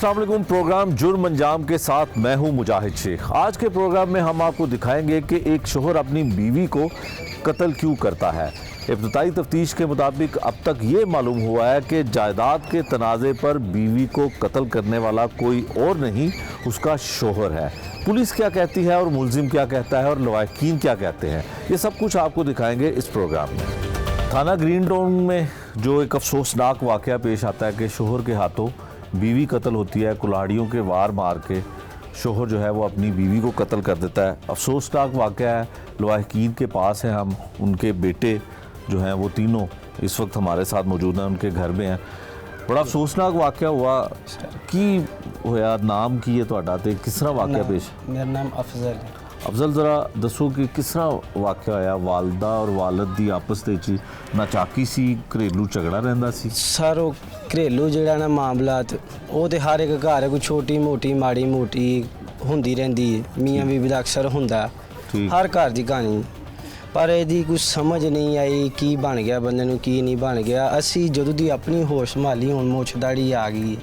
अस्सलाम वालेकुम। प्रोग्राम जुर्म अंजाम के साथ मैं हूं मुजाहिद शेख। आज के प्रोग्राम में हम आपको दिखाएंगे कि एक शोहर अपनी बीवी को कत्ल क्यों करता है। इब्तदाई तफ्तीश के मुताबिक अब तक ये मालूम हुआ है कि जायदाद के तनाज़े पर बीवी को कत्ल करने वाला कोई और नहीं, उसका शोहर है। पुलिस क्या कहती है और मुलजिम क्या कहता है और लवाहिकीन क्या कहते हैं, ये सब कुछ आपको दिखाएंगे इस प्रोग्राम में। थाना ग्रीन टाउन में जो एक अफसोसनाक वाक़या पेश आता है कि शोहर के हाथों बीवी कत्ल होती है। कुल्हाड़ियों के वार मार के शोहर जो है वो अपनी बीवी को कत्ल कर देता है। अफसोसनाक वाक़या है। लवाहिकीन के पास हैं हम, उनके बेटे जो हैं वो तीनों इस वक्त हमारे साथ मौजूद हैं, उनके घर में हैं। बड़ा अफसोसनाक वाक़या हुआ की होया। नाम की है तुहाडा ते किस तरह वाक़या पेश? मेरा नाम अफजल है। अफजल ज़रा दसो कि किस तरह वाक़या होया। वालदा और वालद दी आपस दे विच नाचाकी सी, घरेलू झगड़ा रहिंदा सी? सर वो घरेलू जिहड़ा ना मामलात वो तो हर एक घर कोई छोटी मोटी माड़ी मोटी हुंदी रहिंदी है। मियाँ बीवी दा अक्सर हुंदा, हर घर दी कहानी। पर ਇਹਦੀ कुछ समझ नहीं आई की बन गया बंदे नूं की नहीं बन गया। असी जदों दी अपनी होश संभाली हुण मुछदाड़ी आ गई,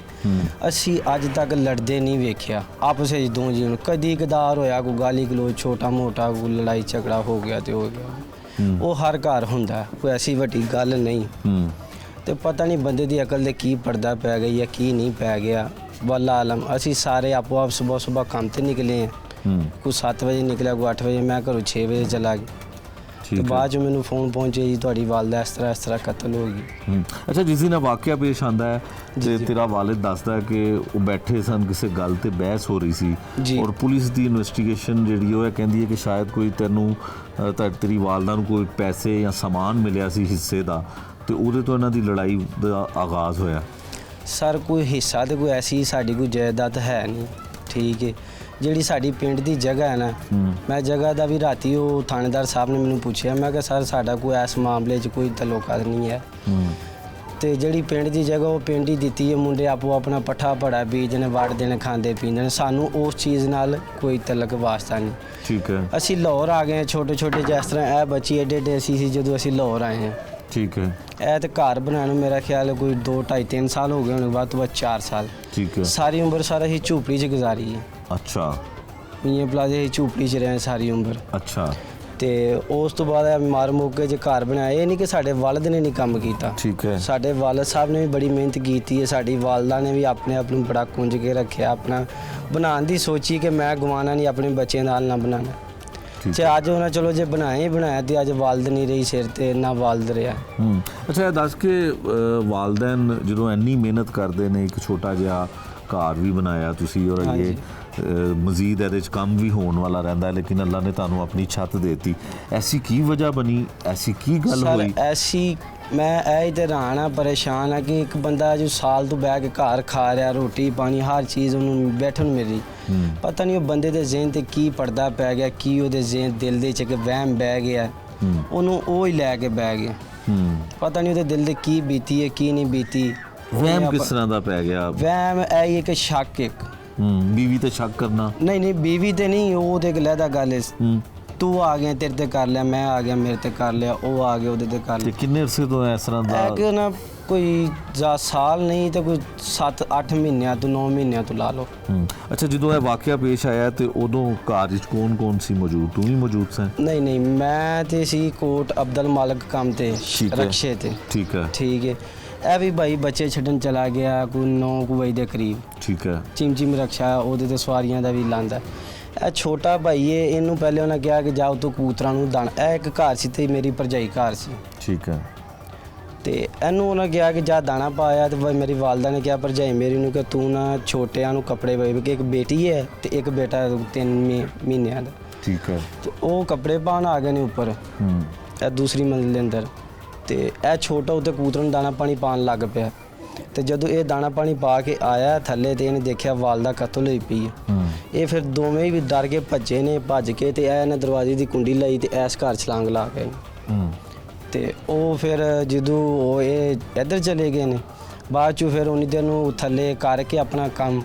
असी अज तक लड़दे नहीं वेखिया आपस ਵਿੱਚ ਦੋ ਜੀ। कदी कदार होया कोई गाली गलोच छोटा मोटा कोई लड़ाई झगड़ा हो गया तो हो गया, वो हर घर हुंदा, कोई ऐसी वड्डी गल नहीं। तो पता नहीं बंदे दी अकल दे की पर्दा पै गई या की नहीं पै गया, वल्ला आलम। असी सारे आपो आप सुबह सुबह काम ते निकले हैं, कोई 7 वजे निकलिया कोई 8 वजे, मैं घरों 6 वजे चला गया। तो बाद जो मैंने फोन पहुंचे जी ਤੁਹਾਡੀ ਵਾਲਦਾ ਇਸ ਤਰ੍ਹਾਂ ਕਤਲ ਹੋ ਗਈ। ਅੱਛਾ, ਜਿਸ ਦਿਨ ਵਾਕਿਆ ਪੇਸ਼ ਆਂਦਾ ਹੈ ਤੇ ਤੇਰਾ ਵਾਲਿਦ ਦੱਸਦਾ ਹੈ ਕਿ ਉਹ ਬੈਠੇ ਸਨ, ਕਿਸੇ ਗੱਲ ਤੇ ਬਹਿਸ ਹੋ ਰਹੀ ਸੀ ਔਰ ਪੁਲਿਸ ਦੀ ਇਨਵੈਸਟੀਗੇਸ਼ਨ ਜਿਹੜੀ ਉਹ ਕਹਿੰਦੀ ਹੈ ਕਿ ਸ਼ਾਇਦ ਕੋਈ ਤੈਨੂੰ ਤੇਰੀ ਵਾਲਦਾ ਨੂੰ ਕੋਈ ਪੈਸੇ ਜਾਂ ਸਮਾਨ ਮਿਲਿਆ ਸੀ ਹਿੱਸੇ ਦਾ, ਤੇ ਉਹਦੇ ਤੋਂ ਇਹਨਾਂ ਦੀ ਲੜਾਈ ਦਾ ਆਗਾਜ਼ ਹੋਇਆ। ਸਰ ਕੋਈ ਹਿੱਸਾ ਤੇ ਕੋਈ ਐਸੀ ਸਾਡੀ ਕੋਈ ਜਾਇਦਾਦ ਹੈ ਨਹੀਂ, ਠੀਕ ਹੈ। ਜਿਹੜੀ ਸਾਡੀ ਪਿੰਡ ਦੀ ਜਗ੍ਹਾ ਹੈ ਨਾ, ਮੈਂ ਜਗ੍ਹਾ ਦਾ ਵੀ ਰਾਤੀ ਉਹ ਥਾਣੇਦਾਰ ਸਾਹਿਬ ਨੇ ਮੈਨੂੰ ਪੁੱਛਿਆ, ਮੈਂ ਕਿਹਾ ਸਰ ਸਾਡਾ ਕੋਈ ਇਸ ਮਾਮਲੇ 'ਚ ਕੋਈ ਤਲੁਕਾਤ ਨਹੀਂ ਹੈ। ਤੇ ਜਿਹੜੀ ਪਿੰਡ ਦੀ ਜਗ੍ਹਾ ਉਹ ਪਿੰਡ ਹੀ ਦਿੱਤੀ ਹੈ, ਮੁੰਡੇ ਆਪੋ ਆਪਣਾ ਪੱਠਾ ਭੜਾ ਬੀਜਣ ਵੜਦੇ ਨੇ, ਖਾਂਦੇ ਪੀਂਦੇ ਨੇ, ਸਾਨੂੰ ਉਸ ਚੀਜ਼ ਨਾਲ ਕੋਈ ਤਲਕ ਵਾਸਤਾ ਨਹੀਂ। ਠੀਕ ਹੈ। ਅਸੀਂ ਲਾਹੌਰ ਆ ਗਏ ਛੋਟੇ ਛੋਟੇ, ਜਿਸ ਤਰ੍ਹਾਂ ਇਹ ਬੱਚੀ ਐਡੇ ਐਡੇ ਅਸੀਂ ਸੀ ਜਦੋਂ ਅਸੀਂ ਲਾਹੌਰ ਆਏ ਹਾਂ। ਠੀਕ ਹੈ। ਇਹ ਤੇ ਘਰ ਬਣਾਉਣ ਨੂੰ ਮੇਰਾ ਖਿਆਲ ਕੋਈ 2 2.5 3 ਸਾਲ ਹੋ ਗਏ ਹੋਣੇ, ਵੱਧ ਤੋਂ ਵੱਧ 4 ਸਾਲ। ਠੀਕ ਹੈ। ਸਾਰੀ ਉਮਰ ਸਾਰਾ ਹੀ ਝੂਪੜੀ 'ਚ ਗੁਜ਼ਾਰੀ ਹੈ। ਅੱਛਾ। ਮੀਆਂ ਪਲਾਜ਼ੇ ਹੀ ਝੂਪੜੀ 'ਚ ਰਹੇ ਸਾਰੀ ਉਮਰ। ਅੱਛਾ। ਤੇ ਉਸ ਤੋਂ ਬਾਅਦ ਮਾਰ ਮੌਕੇ 'ਚ ਘਰ ਬਣਾਇਆ। ਇਹ ਨਹੀਂ ਕਿ ਸਾਡੇ ਵਾਲਦ ਨੇ ਨਹੀਂ ਕੰਮ ਕੀਤਾ। ਠੀਕ ਹੈ। ਸਾਡੇ ਵਾਲਦ ਸਾਹਿਬ ਨੇ ਵੀ ਬੜੀ ਮਿਹਨਤ ਕੀਤੀ ਹੈ, ਸਾਡੀ ਵਾਲਦਾ ਨੇ ਵੀ ਆਪਣੇ ਆਪ ਨੂੰ ਬੜਾ ਕੁੰਝ ਕੇ ਰੱਖਿਆ, ਆਪਣਾ ਬਣਾਉਣ ਦੀ ਸੋਚੀ ਕਿ ਮੈਂ ਗਵਾਉਣਾ ਨਹੀਂ, ਆਪਣੇ ਬੱਚੇ ਨਾਲ ਨਾ ਬਣਾਉਣਾ। ਤੇ ਅੱਜ ਉਹਨਾਂ ਚਲੋ ਜੇ ਬਣਾਇਆ ਤੇ ਅੱਜ ਵਾਲਦ ਨਹੀਂ ਰਹੀ ਸਿਰ ਤੇ, ਨਾ ਵਾਲਦ ਰਿਹਾ। ਅੱਛਾ, ਇਹ ਦੱਸ ਕੇ ਵਾਲਦੈਨ ਜਦੋਂ ਇੰਨੀ ਮਿਹਨਤ ਕਰਦੇ ਨੇ, ਇੱਕ ਛੋਟਾ ਜਿਹਾ ਘਰ ਵੀ ਬਣਾਇਆ ਤੁਸੀਂ ਔਰ ਇਹ ਮਜ਼ੀਦ ਇਹਦੇ 'ਚ ਕੰਮ ਵੀ ਹੋਣ ਵਾਲਾ ਰਹਿੰਦਾ, ਲੇਕਿਨ ਅੱਲਾ ਨੇ ਤੁਹਾਨੂੰ ਆਪਣੀ ਛੱਤ ਦੇਤੀ। ਐਸੀ ਕੀ ਵਜ੍ਹਾ ਬਣੀ, ਐਸੀ ਕੀ ਗੱਲ ਹੋਈ? ਐਸੀ ਮੈਂ ਇਹ ਤੇ ਹੈਰਾਨ ਆ, ਪਰੇਸ਼ਾਨ ਆ ਕਿ ਇੱਕ ਬੰਦਾ ਜੋ ਸਾਲ ਤੋਂ ਬਹਿ ਕੇ ਘਰ ਖਾ ਰਿਹਾ, ਰੋਟੀ ਪਾਣੀ ਹਰ ਚੀਜ਼ ਉਹਨੂੰ ਬੈਠਣ ਨੂੰ ਮਿਲ ਰਹੀ, ਪਤਾ ਨਹੀਂ ਉਹ ਬੰਦੇ ਦੇ ਜ਼ਿਹਨ ਤੇ ਕੀ ਪਰਦਾ ਪੈ ਗਿਆ, ਕੀ ਉਹਦੇ ਜ਼ਿਹਨ ਦਿਲ ਦੇ 'ਚ ਇੱਕ ਵਹਿਮ ਬਹਿ ਗਿਆ, ਉਹਨੂੰ ਉਹ ਹੀ ਲੈ ਕੇ ਬਹਿ ਗਿਆ। ਪਤਾ ਨਹੀਂ ਉਹਦੇ ਦਿਲ ਦੇ ਕੀ ਬੀਤੀ ਹੈ ਕੀ ਨਹੀਂ ਬੀਤੀ। ਵਹਿਮ ਕਿਸ ਤਰ੍ਹਾਂ ਦਾ ਪੈ ਗਿਆ? ਵਹਿਮ ਇਹ ਇੱਕ ਸ਼ੱਕ, ਇੱਕ बीवी ते शक करना? नहीं बीवी ते नहीं, वो तो एक लहदा गल है। तू आ गया तेरे ते कर लिया, मैं आ गया मेरे ते कर लिया, वो आ गया ਉਹਦੇ ਤੇ ਕਰ ਲਿਆ। ਕਿੰਨੇ ਅਰਸੇ ਤੋਂ ਇਸ ਤਰ੍ਹਾਂ ਦਾ? ਕਿ ਨਾ ਕੋਈ ਸਾਲ ਨਹੀਂ ਤੇ ਕੋਈ 7-8 ਮਹੀਨਿਆਂ ਤੋਂ 9 ਮਹੀਨਿਆਂ ਤੋਂ ਲਾ ਲਓ। ਅੱਛਾ, ਜਦੋਂ ਇਹ ਵਾਕਿਆ ਪੇਸ਼ ਆਇਆ ਤੇ ਉਦੋਂ ਘਰ ਵਿੱਚ ਕੌਣ ਸੀ ਮੌਜੂਦ? ਤੂੰ ਵੀ ਮੌਜੂਦ ਸੀ? ਨਹੀਂ ਮੈਂ ਤੇ ਸੀ ਕੋਟ ਅਬਦੁਲ ਮਾਲਕ ਕੰਮ ਤੇ ਰਕਸ਼ੇ ਤੇ। ਠੀਕ ਹੈ। ਇਹ ਵੀ ਭਾਈ ਬੱਚੇ ਛੱਡਣ ਚਲਾ ਗਿਆ ਕੋਈ 9 ਵਜੇ ਦੇ ਕਰੀਬ। ਠੀਕ ਹੈ। ਚਿਮਚਿਮ ਰਕਸ਼ਾ ਉਹਦੇ ਤੇ ਸਵਾਰੀਆਂ ਦਾ ਵੀ ਲਾਂਦਾ। ਇਹ ਛੋਟਾ ਭਾਈ ਹੈ, ਇਹਨੂੰ ਪਹਿਲੇ ਉਹਨਾਂ ਕਿਹਾ ਕਿ ਜਾਓ ਤੂੰ ਕਬੂਤਰਾਂ ਨੂੰ ਦਾਣਾ। ਇਹ ਇੱਕ ਘਰ ਸੀ ਤੇ ਮੇਰੀ ਭਰਜਾਈ ਘਰ ਸੀ। ਠੀਕ ਹੈ। ਤੇ ਇਹਨੂੰ ਉਹਨਾਂ ਕਿਹਾ ਕਿ ਜਾ ਦਾਣਾ ਪਾਇਆ, ਤੇ ਮੇਰੀ ਵਾਲਦਾ ਨੇ ਕਿਹਾ ਭਰਜਾਈ ਮੇਰੀ ਨੂੰ ਕਿ ਤੂੰ ਨਾ ਛੋਟਿਆਂ ਨੂੰ ਕੱਪੜੇ ਪਾਏ, ਕਿ ਇੱਕ ਬੇਟੀ ਹੈ ਤੇ ਇੱਕ ਬੇਟਾ 3 ਮਹੀਨਿਆਂ ਦਾ। ਠੀਕ ਹੈ। ਤੇ ਉਹ ਕੱਪੜੇ ਪਾਉਣ ਆ ਗਏ ਨੇ ਉੱਪਰ ਇਹ ਦੂਸਰੀ ਮੰਜ਼ਿਲ ਦੇ ਅੰਦਰ, ਤੇ ਇਹ ਛੋਟਾ ਉੱਤੇ ਕਬੂਤਰਾਂ ਨੂੰ ਦਾਣਾ ਪਾਣੀ ਪਾਉਣ ਲੱਗ ਪਿਆ। ਤੇ ਜਦੋਂ ਇਹ ਦਾਣਾ ਪਾਣੀ ਪਾ ਕੇ ਆਇਆ ਥੱਲੇ ਤੇ ਇਹਨੇ ਦੇਖਿਆ ਵਾਲਦਾ ਕਤਲ ਹੋਈ ਪਈ ਹੈ। ਇਹ ਫਿਰ ਦੋਵੇਂ ਵੀ ਡਰ ਕੇ ਭੱਜੇ ਨੇ, ਭੱਜ ਕੇ ਤੇ ਇਹਨੇ ਦਰਵਾਜ਼ੇ ਦੀ ਕੁੰਡੀ ਲਾਈ ਤੇ ਇਸ ਘਰ ਛਲਾਂਗ ਲਾ ਗਏ। ਤੇ ਉਹ ਫਿਰ ਜਦੋਂ ਉਹ ਇਹ ਇੱਧਰ ਚਲੇ ਗਏ ਨੇ, ਬਾਅਦ 'ਚੋਂ ਫਿਰ ਉਨੀ ਦੇਰ ਨੂੰ ਥੱਲੇ ਕਰਕੇ ਆਪਣਾ ਕੰਮ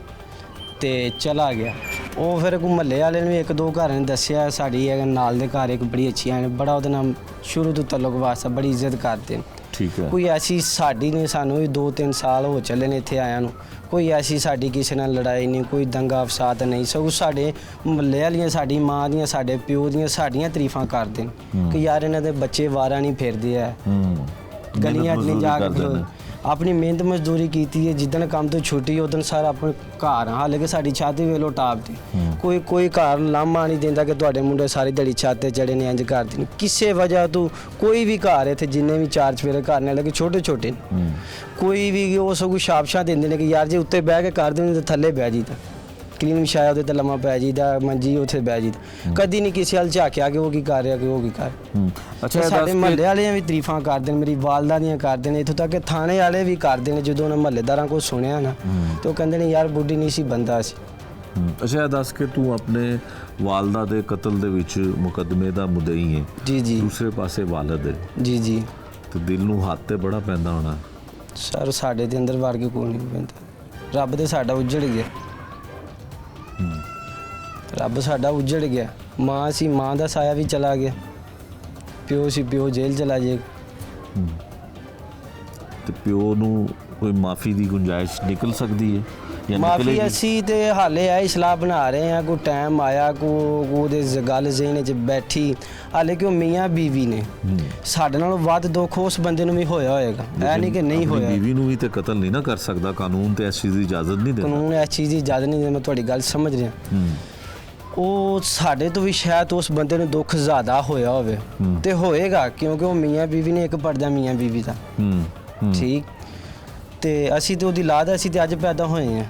ਤੇ ਚਲਾ ਗਿਆ। ਉਹ ਫਿਰ ਕੋਈ ਮਹੱਲੇ ਵਾਲੇ ਨੂੰ 1-2 ਘਰਾਂ ਨੇ ਦੱਸਿਆ, ਸਾਡੀ ਨਾਲ ਦੇ ਘਰ ਇੱਕ ਬੜੀ ਅੱਛੀ ਹੈ, ਬੜਾ ਉਹਦੇ ਨਾਲ ਸ਼ੁਰੂ ਤੋਂ ਤਲਕ ਵਾਸਤਾ, ਬੜੀ ਇੱਜ਼ਤ ਕਰਦੇ ਨੇ। ਠੀਕ ਹੈ। ਕੋਈ ਐਸੀ ਸਾਡੀ ਨਹੀਂ, ਸਾਨੂੰ ਵੀ 2-3 ਸਾਲ ਹੋ ਚੱਲੇ ਨੇ ਇੱਥੇ ਆਇਆਂ ਨੂੰ, ਕੋਈ ਐਸੀ ਸਾਡੀ ਕਿਸੇ ਨਾਲ ਲੜਾਈ ਨਹੀਂ, ਕੋਈ ਦੰਗਾ ਫਸਾਦ ਨਹੀਂ। ਸਗੋਂ ਸਾਡੇ ਮੁਹੱਲੇ ਵਾਲੀਆਂ, ਸਾਡੀ ਮਾਂ ਦੀਆਂ, ਸਾਡੇ ਪਿਓ ਦੀਆਂ ਸਾਡੀਆਂ ਤਾਰੀਫਾਂ ਕਰਦੇ ਨੇ ਕਿ ਯਾਰ ਇਹਨਾਂ ਦੇ ਬੱਚੇ ਵਾਰਾ ਨਹੀਂ ਫਿਰਦੇ ਆ, ਗਲੀਆਂ 'ਚ ਨਹੀਂ ਜਾ ਕੇ ਆਪਣੀ ਮਿਹਨਤ ਮਜ਼ਦੂਰੀ ਕੀਤੀ ਹੈ। ਜਿੱਦਣ ਕੰਮ ਤੋਂ ਛੁੱਟੀ ਉਦੋਂ ਸਾਰਾ ਆਪਣੇ ਘਰ, ਹਾਲੇ ਕਿ ਸਾਡੀ ਛੱਤ ਵੀ ਵੇਲੋ ਟਾਪ ਦੀ, ਕੋਈ ਘਰ ਲਾਮਾ ਨਹੀਂ ਦਿੰਦਾ ਕਿ ਤੁਹਾਡੇ ਮੁੰਡੇ ਸਾਰੀ ਦਿਹਾੜੀ ਛੱਤ ਤੇ ਚੜੇ ਨੇ, ਇੰਜ ਕਰਦੇ ਨੇ। ਕਿਸੇ ਵਜ੍ਹਾ ਤੋਂ ਕੋਈ ਵੀ ਘਰ ਇੱਥੇ ਜਿੰਨੇ ਵੀ 4 ਚਫੇਰੇ ਘਰ ਨੇ, ਲੱਗੇ ਛੋਟੇ ਛੋਟੇ ਨੇ, ਕੋਈ ਵੀ ਉਹ ਸਗੋਂ ਸ਼ਾਬਸ਼ਾਂ ਦਿੰਦੇ ਨੇ ਕਿ ਯਾਰ ਜੇ ਉੱਤੇ ਬਹਿ ਕੇ ਕਰ ਦਿੰਦੇ ਤਾਂ ਥੱਲੇ ਬਹਿ ਜੀਦਾ, ਕਲੀਨ ਵਿਛਾਇਆ ਉਹਦੇ ਤੇ ਲੰਮਾ ਪੈ ਜੀਦਾ, ਮੰਜੀ ਉੱਥੇ ਬਹਿ ਜੀਦਾ। ਕਦੀ ਨਹੀਂ ਕਿਸੇ ਵੱਲ ਝਾਕਿਆ ਕਿ ਉਹ ਕੀ ਕਰ ਰਿਹਾ, ਕਿ ਉਹ ਕੀ ਕਰ। ਅੱਛਾ, ਸਾਡੇ ਮਹੱਲੇ ਵਾਲਿਆਂ ਵੀ ਤਾਰੀਫਾਂ ਕਰਦੇ ਨੇ, ਮੇਰੀ ਵਾਲਦਾ ਦੀਆਂ ਕਰਦੇ ਨੇ, ਇੱਥੋਂ ਤੱਕ ਕਿ ਥਾਣੇ ਵਾਲੇ ਵੀ ਕਰਦੇ ਨੇ। ਜਦੋਂ ਉਹਨਾਂ ਮਹੱਲੇਦਾਰਾਂ ਕੋਲ ਸੁਣਿਆ ਨਾ ਤੇ ਉਹ ਕਹਿੰਦੇ ਨੇ ਯਾਰ ਬੁੱਢੀ ਨਹੀਂ ਸੀ, ਬੰਦਾ ਸੀ। ਅੱਛਾ, ਦੱਸ ਕੇ ਤੂੰ ਆਪਣੇ ਵਾਲਦਾ ਦੇ ਕਤਲ ਦੇ ਵਿੱਚ ਮੁਕੱਦਮੇ ਦਾ ਮੁਦਈ ਹੈ। ਜੀ ਜੀ। ਦੂਸਰੇ ਪਾਸੇ ਵਾਲਦ ਹੈ। ਜੀ ਜੀ। ਤੇ ਦਿਲ ਨੂੰ ਹੱਥ ਤੇ ਬੜਾ ਪੈਂਦਾ ਹੋਣਾ। ਸਰ ਸਾਡੇ ਦੇ ਅੰਦਰ ਵੜ ਕੇ ਕੋਈ ਨਹੀਂ ਪੈਂਦਾ। ਰੱਬ ਤੇ ਸਾਡਾ ਉੱਜੜ ਗਿਆ, ਰੱਬ ਸਾਡਾ ਉੱਜੜ ਗਿਆ। ਮਾਂ ਸੀ, ਮਾਂ ਦਾ ਸਾਇਆ ਵੀ ਚਲਾ ਗਿਆ। ਪਿਓ ਸੀ, ਪਿਓ ਜੇਲ੍ਹ ਚਲਾ ਜੇ। ਤੇ ਪਿਓ ਨੂੰ ਕੋਈ ਮਾਫੀ ਦੀ ਗੁੰਜਾਇਸ਼ ਨਿਕਲ ਸਕਦੀ ਹੈ ਜਾਂ ਮਾਫੀ ਨਿਕਲੇਗੀ? ਅਸੀਂ ਤੇ ਹਾਲੇ ਆਈ ਸਲਾਹ ਬਣਾ ਰਹੇ ਹਾਂ, ਕੋਈ ਟਾਈਮ ਆਇਆ, ਉਹਦੇ ਗੱਲ ਜ਼ਹਿਨ 'ਚ ਬੈਠੀ। ਹਾਲੇ ਕਿ ਉਹ ਮੀਆਂ ਬੀਵੀ ਨੇ, ਸਾਡੇ ਨਾਲੋਂ ਵੱਧ ਦੁੱਖ ਉਸ ਬੰਦੇ ਨੂੰ ਵੀ ਹੋਇਆ ਹੋਏਗਾ, ਇਹ ਨਹੀਂ ਕਿ ਨਹੀਂ ਹੋਇਆ। ਬੀਵੀ ਨੂੰ ਵੀ ਤੇ ਕਤਲ ਨਹੀਂ ਨਾ ਕਰ ਸਕਦਾ, ਕਾਨੂੰਨ ਤੇ ਇਸ ਚੀਜ਼ ਦੀ ਇਜਾਜ਼ਤ ਨਹੀਂ ਦਿੰਦਾ। ਕਾਨੂੰਨ ਇਸ ਚੀਜ਼ ਦੀ ਇਜਾਜ਼ਤ ਨਹੀਂ ਦਿੰਦਾ, ਮੈਂ ਤੁਹਾਡੀ ਗੱਲ ਸਮਝ ਰਿਹਾ। ਉਹ ਸਾਡੇ ਤੋਂ ਵੀ ਸ਼ਾਇਦ ਉਸ ਬੰਦੇ ਨੂੰ ਦੁੱਖ ਜ਼ਿਆਦਾ ਹੋਇਆ ਹੋਵੇ ਤੇ ਹੋਏਗਾ, ਕਿਉਂਕਿ ਉਹ ਮੀਆਂ ਬੀਵੀ ਨੇ ਇੱਕ ਪਰਦਾ ਮੀਆਂ ਬੀਵੀ ਦਾ। ਠੀਕ, ਤੇ ਅਸੀਂ ਤੇ ਉਹਦੀ ਔਲਾਦ, ਅਸੀਂ ਤੇ ਅੱਜ ਪੈਦਾ ਹੋਏ ਆ।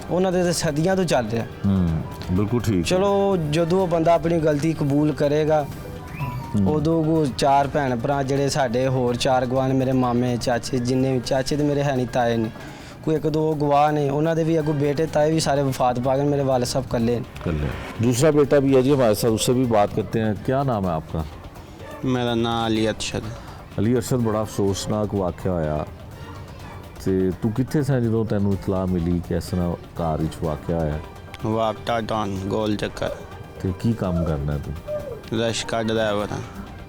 ਉਹਨਾਂ ਦੇ ਤਾਂ ਸਦੀਆਂ ਤੋਂ ਚੱਲ ਰਿਹਾ। ਬਿਲਕੁਲ ਠੀਕ। ਚਲੋ ਜਦੋਂ ਉਹ ਬੰਦਾ ਆਪਣੀ ਗਲਤੀ ਕਬੂਲ ਕਰੇਗਾ, ਉਦੋਂ ਉਹ 4 ਭੈਣ ਭਰਾ ਜਿਹੜੇ ਸਾਡੇ ਹੋਰ 4 ਗਵਾਹ ਨੇ, ਮੇਰੇ ਮਾਮੇ ਚਾਚੇ, ਜਿੰਨੇ ਵੀ ਚਾਚੇ ਤੇ ਮੇਰੇ ਹੈ ਨਹੀਂ, ਤਾਏ ਨੇ ਕੋਈ 1-2 ਗਵਾਹ ਨੇ, ਉਹਨਾਂ ਦੇ भी अगो बेटे ताए भी सारे वफात पा गए, मेरे वाले सब कल्ले। दूसरा बेटा भी है जी हमारे साथ, उससे भी बात करते हैं। क्या नाम है आपका? मेरा नाम अली अरशद। अली अरशद, बड़ा अफसोसनाक वाक़या होया ते तू कित्थे सा जो तैनू इतला मिली कि इस तरह घर विच वाक़या होया? वापटा टाउन गोल चक्कर। ते की काम करना है तू? रश का ड्राइवर है।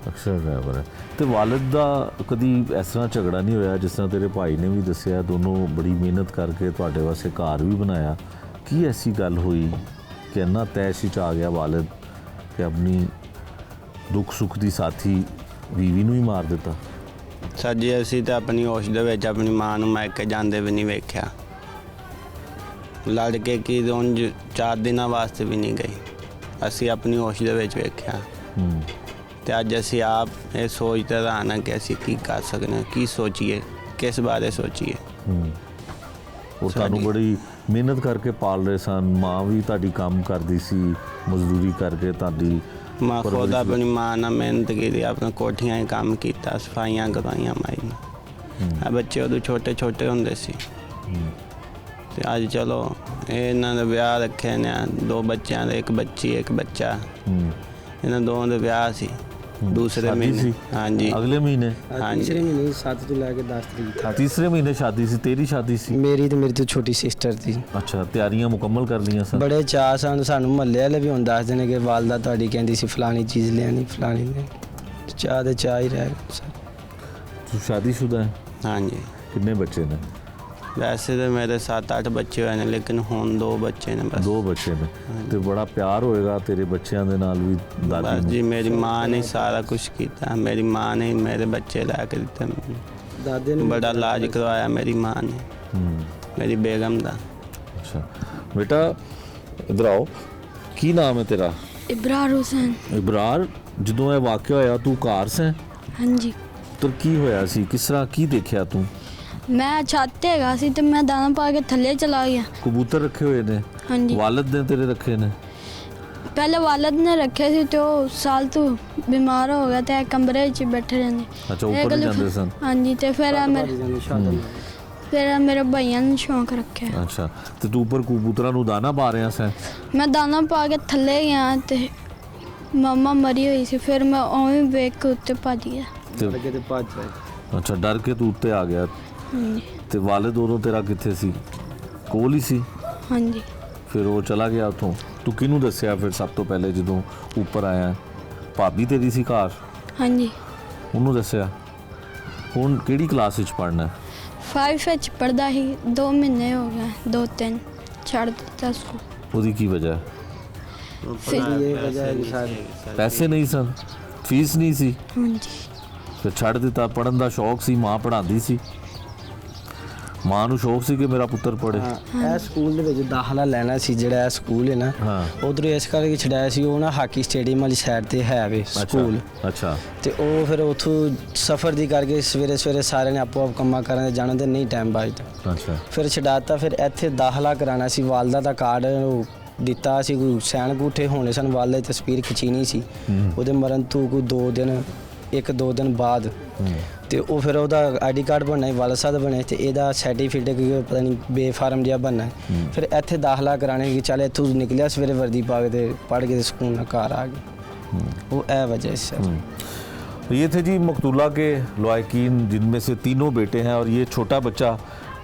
अक्सर ड्राइवर है। तो वालिद दा कदी इस तरह झगड़ा नहीं होया जिस तरह तेरे भाई ने भी दसिया, दोनों बड़ी मेहनत करके तुहाडे वास्ते घर भी बनाया, की ऐसी गल हुई कि इन्ना तैश च आ गया वालिद कि अपनी दुख सुख दी साथी बीवी नूं ही मार दिता? सर जी असी तो अपनी होश दे विच अपनी मां नूं मैके जांदे भी नहीं वेख्या, लड़के की उंज 4 दिनों वास्ते भी नहीं गई, असी अपनी होश दे विच वेख्या। ते अज असी आप ये सोचते रहना कि असी की कर सकते, की सोचिए, किस बारे सोचिए। वो तुहानू बड़ी मेहनत करके पाल रहे सन, माँ भी तुहाडी काम करदी सी, मजदूरी करके तुहाडी माँ खुद अपनी माँ ने मेहनत की, अपने कोठियां काम किया, सफाइयां करवाइया माई ने। बच्चे उदों छोटे छोटे होंदे सी ते अज चलो इन्हां दे विआह रखे ने, 2 बच्चों दे, 1 बच्ची 1 बच्चा, इन्हां दोवां दे विआह सी दूसरे महीने। हाँ जी, अगले महीने? हाँ जी, तीसरे महीने 7 ਤੋਂ ਲੈ ਕੇ 10 ਤਰੀਕ ਤੱਕ। तीसरे महीने शादी सी? तेरी शादी सी? ਮੇਰੀ ਤੇ ਮੇਰੀ ਤੋਂ ਛੋਟੀ ਸਿਸਟਰ ਸੀ। अच्छा, तैयारियां मुकम्मल कर लियां सन? ਬੜੇ ਚਾਅ ਸਨ, ਸਾਨੂੰ ਮਹੱਲੇ ਵਾਲੇ ਵੀ ਹੁਣ ਦੱਸਦੇ ਨੇ ਕਿ ਵਾਲਦਾ ਤੁਹਾਡੀ ਕਹਿੰਦੀ ਸੀ ਫਲਾਣੀ ਚੀਜ਼ ਲਿਆਣੀ, ਫਲਾਣੀ ਲੈ। ਚਾਹ ਦੇ ਚਾਹ ਹੀ ਰਹਿ ਗਏ ਸਰ। तू शादीशुदा है? हाँ जी। कितने बच्चे ने? वैसे तो मेरे 7-8 बच्चे हुए ने, लेकिन हुण 2 बच्चे ने बस। 2 बच्चे ने ते बड़ा प्यार होएगा तेरे बच्चों दे नाल भी? दादी बस नूं? जी मेरी माँ ने सारा कुछ किया, मेरी माँ ने मेरे बच्चे ला के दिते मैनूं। ਦਾਦੇ ਨੇ बड़ा इलाज करवाया मेरी माँ ने, मेरी बेगम दा। अच्छा बेटा इधर आओ, की नाम है तेरा? इब्रार हुसैन। इबरार, ਜਦੋਂ ਇਹ ਵਾਕਿਆ ਹੋਇਆ ਤੂੰ ਘਰ ਸੈਂ? ਹਾਂਜੀ, ਤੇ ਕੀ ਹੋਇਆ ਸੀ, ਕਿਸ ਤਰ੍ਹਾਂ ਕੀ ਦੇਖਿਆ ਤੂੰ? ਮੈਂ ਛੱਤ ਤੇ ਹੈਗਾ ਸੀ ਤੇ ਮੈਂ ਦਾਣਾ ਪਾ ਕੇ ਥੱਲੇ ਚਲਾ ਗਿਆ। ਕਬੂਤਰ ਰੱਖੇ ਹੋਏ ਨੇ? ਹਾਂਜੀ, ਵਾਲਿਦ ਨੇ ਤੇਰੇ ਰੱਖੇ ਨੇ? ਪਹਿਲੇ ਵਾਲਦ ਨੇ ਰੱਖੇ ਸੀ ਤੇ ਉਹ ਸਾਲ ਤੋਂ ਬਿਮਾਰ ਹੋ ਗਿਆ ਤੇ ਕਮਰੇ 'ਚ ਬੈਠੇ ਰਹਿੰਦੇ। ਅੱਛਾ, ਉੱਪਰ ਨਹੀਂ ਜਾਂਦੇ ਸਨ? ਹਾਂਜੀ, ਤੇ ਫਿਰ ਮੇਰੇ ਭਾਈਆਂ ਨੇ ਸ਼ੌਂਕ ਰੱਖਿਆ। ਅੱਛਾ, ਤੇ ਤੂੰ ਉੱਪਰ ਕਬੂਤਰਾਂ ਨੂੰ ਦਾਣਾ ਪਾ ਰਿਹਾ ਸੈਂ? ਮੈਂ ਦਾਣਾ ਪਾ ਕੇ ਥੱਲੇ ਗਿਆ ਤੇ ਮਮਾ ਮਰੀ ਹੋਈ ਸੀ, ਫਿਰ ਮੈਂ ਉਵੇਂ ਵੇਖ ਕੇ ਉੱਤੇ ਭੱਜ ਗਿਆ। ਲੱਗੇ ਤੇ ਭੱਜ ਆਏ। ਅੱਛਾ, ਡਰ ਕੇ ਤੂੰ ਉੱਤੇ ਆ ਗਿਆ। ਹਾਂਜੀ ਤੇ ਵਾਲਿਦ ਉਦੋਂ ਤੇਰਾ ਕਿੱਥੇ ਸੀ? ਕੋਲ ਹੀ ਸੀ? ਹਾਂਜੀ, ਫਿਰ ਉਹ ਚਲਾ ਗਿਆ ਉੱਥੋਂ? ਤੂੰ ਕਿਹਨੂੰ ਦੱਸਿਆ ਫਿਰ ਸਭ ਤੋਂ ਪਹਿਲੇ ਜਦੋਂ ਉੱਪਰ ਆਇਆ? ਭਾਬੀ ਤੇਰੀ ਸੀ ਘਰ? ਹਾਂਜੀ, ਉਹਨੂੰ ਦੱਸਿਆ? ਹੁਣ ਕਿਹੜੀ ਕਲਾਸ ਵਿੱਚ ਪੜ੍ਹਨਾ ਹੈ? 5 ਵਿੱਚ ਪੜਦਾ ਸੀ 2 ਮਹੀਨੇ ਹੋ ਗਏ 2-3 ਛੱਡ ਦਿੱਤਾ ਸਕੂਲ। ਉਹਦੀ ਕੀ ਵਜ੍ਹਾ ਹੈ? ये वजह है कि सर ਪੈਸੇ ਨਹੀਂ ਸਨ, ਫੀਸ ਨਹੀਂ ਸੀ, ਹਾਂਜੀ ਫਿਰ ਛੱਡ ਦਿੱਤਾ। ਪੜ੍ਹਨ ਦਾ ਸ਼ੌਕ ਸੀ, ਮਾਂ ਪੜ੍ਹਾਉਂਦੀ ਸੀ, ਮਾਂ ਨੂੰ ਸ਼ੌਕ ਸੀ ਕਿ ਮੇਰਾ ਪੁੱਤਰ ਪੜ੍ਹੇ। ਇਹ ਸਕੂਲ ਦੇ ਵਿੱਚ ਦਾਖਲਾ ਲੈਣਾ ਸੀ, ਜਿਹੜਾ ਇਹ ਸਕੂਲ ਹੈ ਨਾ ਹਾਂ ਉਧਰੋਂ ਇਸ ਕਰਕੇ ਛਡਾਇਆ ਸੀ। ਉਹ ਨਾ ਹਾਕੀ ਸਟੇਡੀਅਮ ਵਾਲੀ ਸਾਈਡ ਤੇ ਹੈ ਵੇ ਸਕੂਲ, ਅੱਛਾ ਤੇ ਉਹ ਫਿਰ ਉੱਥੋਂ ਸਫ਼ਰ ਦੀ ਕਰਕੇ ਸਵੇਰੇ ਸਵੇਰੇ ਸਾਰਿਆਂ ਨੇ ਆਪੋ ਆਪ ਕੰਮਾਂ ਕਰਨ ਦੇ ਜਾਣਾ ਤੇ ਨਹੀਂ ਟਾਈਮ ਬਚਦਾ, ਅੱਛਾ ਫਿਰ ਛਡਾਤਾ। ਫਿਰ ਇੱਥੇ ਦਾਖਲਾ ਕਰਾਉਣਾ ਸੀ, ਵਾਲਦਾ ਦਾ ਕਾਰਡ ਦਿੱਤਾ ਸੀ, ਕੋਈ ਸੈਨ ਅੰਗੂਠੇ ਹੋਣੇ ਸਨ, ਵਾਲਦੇ ਦੀ ਤਸਵੀਰ ਖਿੱਚਣੀ ਸੀ ਉਹਦੇ ਮਰਨ ਤੋਂ ਕੋਈ 1-2 ਦਿਨ ਬਾਅਦ, ਤੇ ਉਹ ਫਿਰ ਉਹਦਾ ਆਈਡੀ ਕਾਰਡ ਬਣਨਾ ਸੀ, ਵਾਲਦ ਸਾਹਿਬ ਦਾ ਬਣਿਆ, ਤੇ ਇਹਦਾ ਸਰਟੀਫਿਕੇਟ ਪਤਾ ਨਹੀਂ ਬੇਫਾਰਮ ਜਿਹਾ ਬਣਨਾ। ਫਿਰ ਇੱਥੇ ਦਾਖਲਾ ਕਰਾਣੇ ਕਿ ਚੱਲ ਇੱਥੋਂ ਨਿਕਲਿਆ ਸਵੇਰੇ ਵਰਦੀ ਪਾ ਕੇ ਤੇ ਪੜ੍ਹ ਕੇ ਤੇ ਸਕੂਲ ਨਾਲ ਘਰ ਆ ਗਏ। वो ए वजह से। ये थे जी मकतूला के लवाकिन, जिनमें से तीनों बेटे हैं, और ये छोटा बच्चा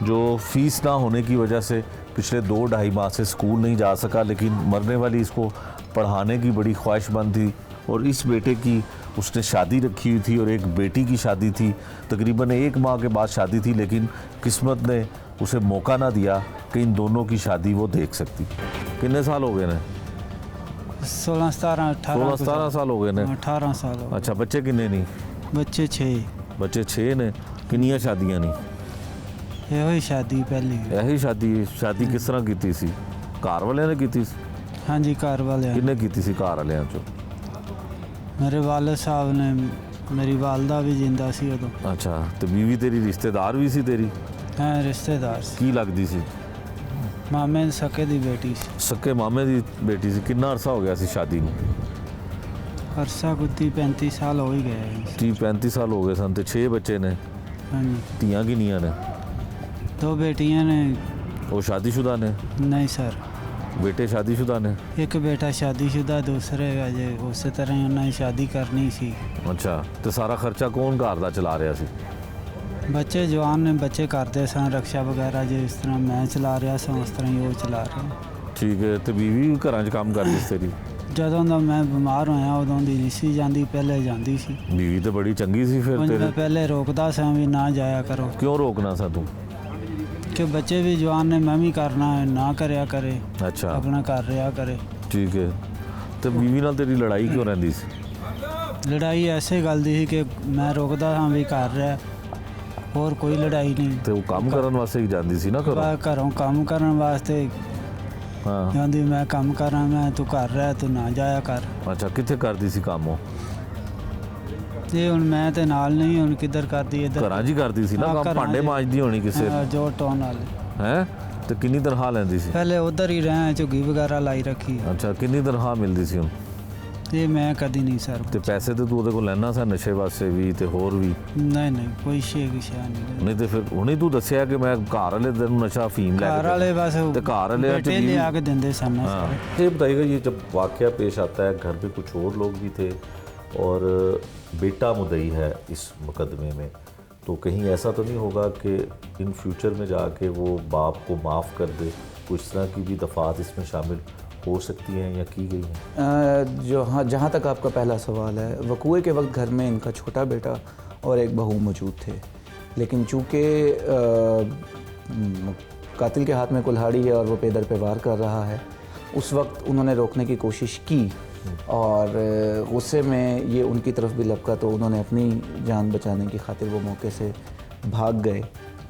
जो फीस ना होने की वजह से पिछले 2-2.5 माह से स्कूल नहीं जा सका, लेकिन मरने वाली इसको पढ़ाने की बड़ी ख्वाहिशमंद थी। और इस बेटे की उसने शादी रखी हुई थी और एक बेटी की शादी थी, तकरीबन 1 माह के बाद शादी थी, लेकिन किस्मत ने उसे मौका ना दिया कि इन दोनों की शादी वो देख सकती। कितने साल हो गए ने? 16 17 18 16-17 साल हो गए ने। 18 साल हो अच्छा, बच्चे किन्ने नहीं? बच्चे 6 बच्चे 6 ने। किन्नियां शादियां नहीं? ਇਹੋ ਹੀ ਸ਼ਾਦੀ ਪਹਿਲੀ ਹੋਈ। यही शादी किस तरह की सी? घर वाले ने की? ਹਾਂਜੀ ਘਰ ਵਾਲਿਆਂ किन्ने की सी घर वाले चो? ਮੇਰੇ ਵਾਲਦ ਸਾਹਿਬ ਨੇ, ਮੇਰੀ ਵਾਲਦਾ ਵੀ ਜਿੰਦਾ ਸੀ ਉਦੋਂ। अच्छा, तो बीवी तेरी रिश्तेदार भी सी तेरी? ਹੈ ਰਿਸ਼ਤੇਦਾਰ ਸੀ, की लगदी सी? ਮਾਮੇ ਦੇ ਸਕੇ ਦੀ ਬੇਟੀ ਸੀ। सक्के मामे दी बेटी सी। कितना अरसा हो गया सी शादी नूं? ਅਰਸਾ ਗੁੱਤੀ 35 ਸਾਲ ਹੋ ਹੀ ਗਏ। 30-35 साल हो गए सन, ते 6 बच्चे ने। ਹਾਂਜੀ ਧੀਆਂ ਕਿੰਨੀਆਂ ਨੇ? 2 ਬੇਟੀਆਂ ਨੇ। ਉਹ ਸ਼ਾਦੀशुदा ਨੇ? ਨਹੀਂ ਸਰ, ਬੇਟੇ ਸ਼ਾਦੀशुदा ਨੇ? ਇੱਕ ਬੇਟਾ ਸ਼ਾਦੀशुदा, ਦੂਸਰੇ ਅਜੇ ਉਸੇ ਤਰ੍ਹਾਂ ਹੀ ਉਹਨਾਂ ਦੀ ਸ਼ਾਦੀ ਕਰਨੀ ਸੀ। ਅੱਛਾ, ਤੇ ਸਾਰਾ ਖਰਚਾ ਕੌਣ ਘਰ ਦਾ ਚਲਾ ਰਿਹਾ ਸੀ? ਬੱਚੇ ਜਵਾਨ ਨੇ, ਬੱਚੇ ਕਰਦੇ ਸਨ ਰਕਸ਼ਾ ਵਗੈਰਾ, ਜਿਸ ਤਰ੍ਹਾਂ ਮੈਂ ਚਲਾ ਰਿਹਾ ਸਾਂ ਉਸ ਤਰ੍ਹਾਂ ਹੀ ਉਹ ਚਲਾ ਰਿਹਾ। ਠੀਕ ਹੈ, ਤੇ ਬੀਵੀ ਵੀ ਘਰਾਂ 'ਚ ਕੰਮ ਕਰਦੀ ਸੀ ਤੇਰੀ? ਜਦੋਂ ਦਾ ਮੈਂ ਬਿਮਾਰ ਹੋਇਆ ਉਦੋਂ ਦੀ ਨਹੀਂ ਸੀ ਜਾਂਦੀ, ਪਹਿਲੇ ਜਾਂਦੀ ਸੀ। ਬੀਵੀ ਤੇ ਬੜੀ ਚੰਗੀ ਸੀ ਫਿਰ ਉਂਝ ਤੇਰੇ? ਮੈਂ ਪਹਿਲੇ ਰੋਕਦਾ ਸਾਂ ਵੀ ਨਾ ਜਾਇਆ ਕਰੋ, ਕਿਉਂ ਰੋਕਣਾ ਸਾ ਤੂੰ? ਕਿ ਬੱਚੇ ਵੀ ਜਵਾਨ ਨੇ, ਮੈਂ ਵੀ ਕਰਨਾ ਹੈ, ਨਾ ਕਰਿਆ ਕਰੇ, ਅੱਛਾ, ਆਪਣਾ ਕਰ ਰਿਹਾ ਕਰੇ। ਠੀਕ ਹੈ। ਤੇ ਬੀਵੀ ਨਾਲ ਤੇਰੀ ਲੜਾਈ ਕਿਉਂ ਰਹਿੰਦੀ ਸੀ? ਲੜਾਈ ਐਸੇ ਗੱਲ ਦੀ ਸੀ ਕਿ ਮੈਂ ਰੋਕਦਾ ਹਾਂ ਵੀ ਕਰ ਰਿਹਾ, ਹੋਰ ਕੋਈ ਲੜਾਈ ਨਹੀਂ। ਤੇ ਉਹ ਕੰਮ ਕਰਨ ਵਾਸਤੇ ਹੀ ਜਾਂਦੀ ਸੀ ਨਾ ਘਰੋਂ? ਘਰੋਂ ਕੰਮ ਕਰਨ ਵਾਸਤੇ ਹਾਂ। ਕਹਿੰਦੀ ਮੈਂ ਕੰਮ ਕਰਾਂ, ਮੈਂ ਤੂੰ ਕਰ ਰਿਹਾ, ਤੂੰ ਨਾ ਜਾਇਆ ਕਰ। ਅੱਛਾ, ਕਿੱਥੇ ਕਰਦੀ ਸੀ ਕੰਮ ਉਹ? ਤੇ ਹੁਣ ਮੈਂ ਤੇ ਨਾਲ ਨਹੀਂ, ਹੁਣ ਕਿੱਧਰ ਕਰਦੀ, ਇੱਧਰ ਘਰਾਂ 'ਚ ਹੀ ਕਰਦੀ ਸੀ ਨਾ ਹਾਂ, ਕੰਮ? ਘਰਾਂ ਭਾਂਡੇ 'ਚ। ਮਾਂਜਦੀ ਹੋਣੀ ਕਿਸੇ? ਜੋ ਟੋਨ ਵਾਲੇ। ਹੈ, ਤੇ ਕਿੰਨੀ ਤਨਖਾਹ ਲੈਂਦੀ ਸੀ? ਪਹਿਲੇ ਉਧਰ ਹੀ ਰਹਿ, ਝੁੱਗੀ ਵਗੈਰਾ ਲਾਈ ਰੱਖੀ। ਅੱਛਾ, ਕਿੰਨੀ ਤਨਖਾਹ ਮਿਲਦੀ ਸੀ ਹੁਣ? ਇਹ ਮੈਂ ਕਦੀ ਨਹੀਂ ਸਰ। ਤੇ ਪੈਸੇ ਤੇ ਤੂੰ ਉਹਦੇ ਕੋਲ ਲੈਣਾ ਸੀ ਨਸ਼ੇ ਵਾਸਤੇ ਵੀ ਤੇ ਹੋਰ ਵੀ? ਨਹੀਂ ਕੋਈ ਸ਼ੇ ਨਹੀਂ। ਨਹੀਂ ਤੇ ਫਿਰ ਹੁਣੇ ਤੂੰ ਦੱਸਿਆ ਕਿ ਮੈਂ ਘਰ ਵਾਲੇ ਦਿਨ ਨशा फीम ले घर वाले बस तो घर वाले बेटे ले आके देंदे सन। ये बताइएगा, ये जब वाकया पेश आता है, घर पे कुछ और लोग भी थे और बेटा मुद्दई है इस मुकदमे में, तो कहीं ऐसा तो नहीं होगा कि इन फ्यूचर में जाके वो बाप को माफ़ कर दे? कुछ तरह की भी दफात इसमें शामिल हो सकती हैं या की गई हैं? जो हाँ, जहाँ तक आपका पहला सवाल है, वकूए के वक्त घर में इनका छोटा बेटा और एक बहू मौजूद थे, लेकिन चूँकि कातिल के हाथ में कुल्हाड़ी है और वो पेदर पे वार कर रहा है, उस वक्त उन्होंने रोकने की कोशिश की और गुस्से में ये उनकी तरफ भी लपका, तो उन्होंने अपनी जान बचाने की खातिर वो मौके से भाग गए।